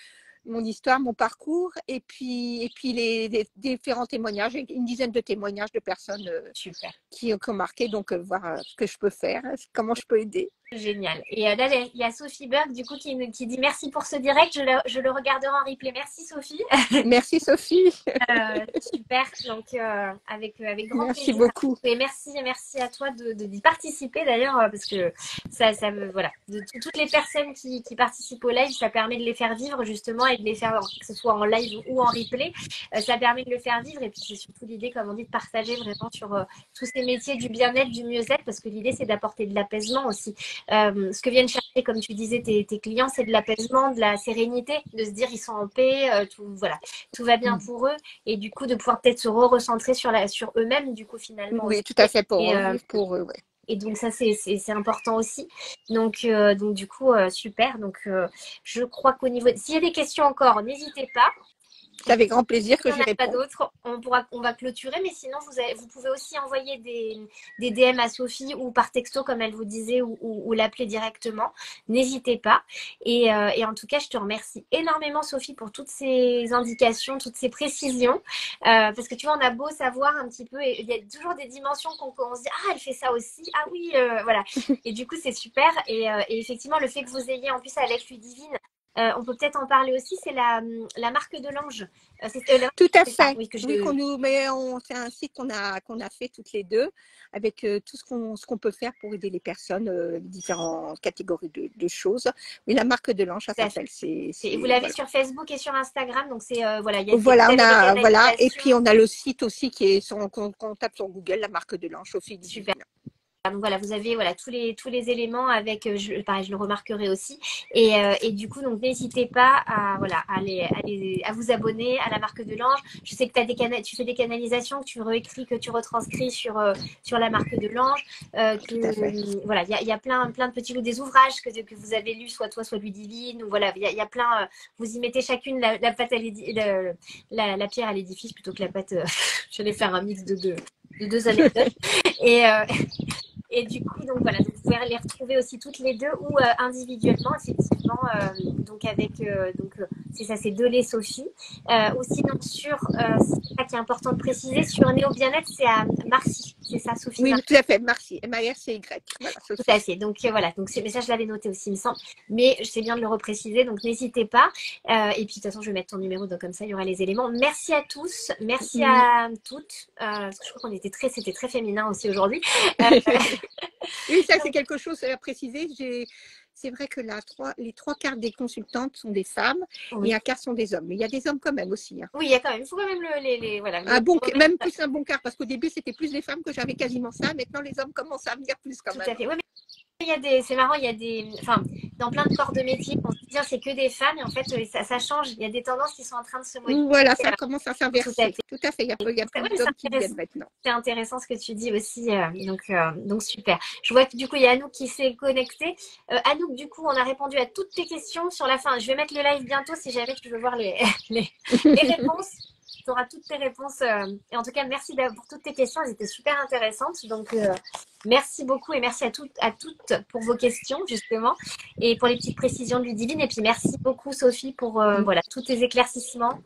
mon histoire, mon parcours, et puis les différents témoignages, une dizaine de témoignages de personnes Super. qui ont marqué, donc voir ce que je peux faire, comment je peux aider. Génial. Et là, il y a Sophie Berg, du coup, qui dit merci pour ce direct. Je le regarderai en replay. Merci, Sophie. Merci Sophie, Super. Donc, avec grand merci plaisir. beaucoup. Et merci à toi d'y participer d'ailleurs, parce que voilà, toutes les personnes qui participent au live, ça permet de les faire vivre justement et de les faire, que ce soit en live ou en replay, ça permet de le faire vivre. Et puis, c'est surtout l'idée, comme on dit, de partager vraiment sur tous ces métiers du bien-être, du mieux-être, parce que l'idée, c'est d'apporter de l'apaisement aussi. Ce que viennent chercher, comme tu disais, tes clients, c'est de l'apaisement, de la sérénité, de se dire ils sont en paix, voilà, tout va bien pour eux, et du coup de pouvoir peut-être se recentrer sur eux-mêmes, du coup finalement aussi. Oui, tout à fait, pour Et, revivre pour eux, ouais. et donc ça c'est important aussi. Donc du coup super. Donc je crois qu'au niveau, s'il y a des questions encore, n'hésitez pas. C'est avec grand plaisir que Il n'y j'y en a pas réponds. d'autres, on va clôturer, mais sinon, vous pouvez aussi envoyer des DM à Sophie ou par texto, comme elle vous disait, ou l'appeler directement. N'hésitez pas. Et en tout cas, je te remercie énormément, Sophie, pour toutes ces indications, toutes ces précisions. Parce que tu vois, on a beau savoir un petit peu, et il y a toujours des dimensions qu'on se dit, ah, elle fait ça aussi, ah oui, voilà. Et du coup, c'est super. Et effectivement, le fait que vous ayez en plus avec Ludivine, on peut peut-être en parler aussi, c'est la marque de l'ange. Tout à C'est ça, fait. oui, que Oui, je. c'est un site qu'on a fait toutes les deux avec tout ce qu'on peut faire pour aider les personnes, différentes catégories de choses. Oui, la marque de l'ange, ça s'appelle. Et vous l'avez Voilà. sur Facebook et sur Instagram, donc c'est voilà, Voilà, vous avez les voilà. Et canalisations. puis on a le site aussi qu'on tape sur Google, la marque de l'ange, Sophie Super. Divine. Donc voilà, vous avez voilà tous les éléments avec, pareil, je le remarquerai aussi. Et du coup, donc n'hésitez pas à voilà à vous abonner à la marque de l'ange. Je sais que tu fais des canalisations, que tu réécris, que tu retranscris sur la marque de l'ange. Tout à fait. Voilà, il y a plein de petits ou des ouvrages que vous avez lus, soit toi, soit Ludivine. Ou voilà, il y a plein. Vous y mettez chacune la pâte la pierre à l'édifice plutôt que la pâte. J'allais faire un mix de deux anecdotes. Et, et du coup, donc voilà, donc vous pouvez les retrouver aussi toutes les deux ou individuellement, effectivement. Donc avec, c'est ça, c'est Delay Sophie. Ou sinon c'est ça qui est important de préciser, sur Néo Bien-être, c'est à Marcy, c'est ça, Sophie. Oui, tout à fait. Merci. M-A-R-C-Y. Voilà, Tout Sophie. à fait. Donc voilà, donc mais ça je l'avais noté aussi, il me semble. Mais c'est bien de le repréciser, donc n'hésitez pas. Et puis de toute façon, je vais mettre ton numéro, donc comme ça il y aura les éléments. Merci à tous, merci Oui. à toutes. Parce que je crois qu'on c'était très féminin aussi aujourd'hui. Oui, ça c'est quelque chose à préciser. C'est vrai que les trois quarts des consultantes sont des femmes Oui. et un quart sont des hommes. Mais il y a des hommes quand même aussi. Hein. Oui, il y a quand même, il faut quand même voilà. Même plus un bon quart, parce qu'au début c'était plus des femmes que j'avais quasiment ça. Maintenant les hommes commencent à venir plus quand Tout même. à fait. Oui, c'est marrant, enfin, dans plein de corps de métier, on se dit c'est que des femmes, et en fait, ça change. Il y a des tendances qui sont en train de se modifier. Voilà, ça commence à Tout à s'inverser. fait. Tout à fait. Il y a plus d'hommes qui viennent maintenant. C'est intéressant ce que tu dis aussi. Donc super. Je vois que du coup, il y a Anouk qui s'est connecté. Anouk, du coup, on a répondu à toutes tes questions sur la fin. Je vais mettre le live bientôt si jamais tu veux voir les réponses. Tu auras toutes tes réponses. Et en tout cas, merci pour toutes tes questions. Elles étaient super intéressantes. Donc, merci beaucoup et merci à toutes pour vos questions, justement, et pour les petites précisions de Ludivine. Et puis, merci beaucoup, Sophie, pour voilà, tous tes éclaircissements.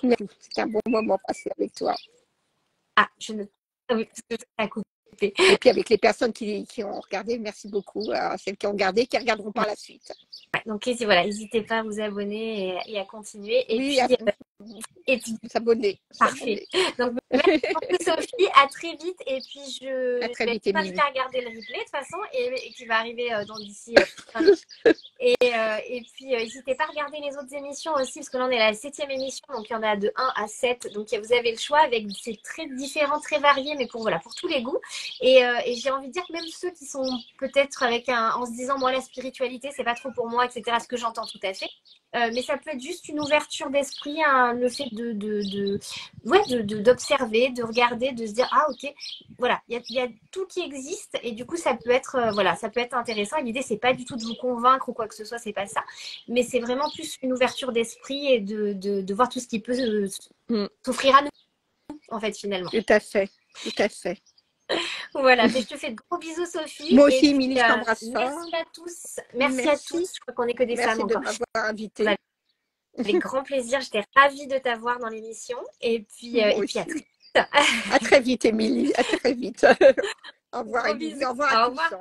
C'est un bon moment passé avec toi. Ah, oui, parce que ça a coupé. Et puis avec les personnes qui ont regardé, merci beaucoup à celles qui ont regardé, qui regarderont par la suite. Ouais, donc voilà, n'hésitez pas à vous abonner et à continuer. Et oui, puis s'abonner. Parfait. Donc merci beaucoup, Sophie. À très vite. Et puis je vais t'inviter à regarder le replay de toute façon et qui va arriver d'ici. Et puis n'hésitez pas à regarder les autres émissions aussi, parce que là on est à la 7e émission, donc il y en a de 1 à 7. Donc vous avez le choix avec c'est très différent, très varié, mais pour tous les goûts. Et j'ai envie de dire que même ceux qui sont peut-être en se disant moi la spiritualité c'est pas trop pour moi, etc. Ce que j'entends tout à fait. Mais ça peut être juste une ouverture d'esprit, le fait d'observer, de regarder, de se dire ah ok, voilà, il y a tout qui existe et du coup ça peut être ça peut être intéressant. Et l'idée c'est pas du tout de vous convaincre ou quoi que ce soit, c'est pas ça, mais c'est vraiment plus une ouverture d'esprit et de voir tout ce qui peut s'offrir à nous en fait finalement. Tout à fait, tout à fait. Voilà, mais je te fais de gros bisous, Sophie. Moi aussi, Émilie, je t'embrasse fort. Merci à tous. Merci à tous. Je crois qu'on n'est que des femmes encore. Merci de m'avoir invitée. Avec grand plaisir. J'étais ravie de t'avoir dans l'émission. Et puis à très vite. À très vite, Émilie. À très vite. Au revoir, Émilie. Au revoir à tous.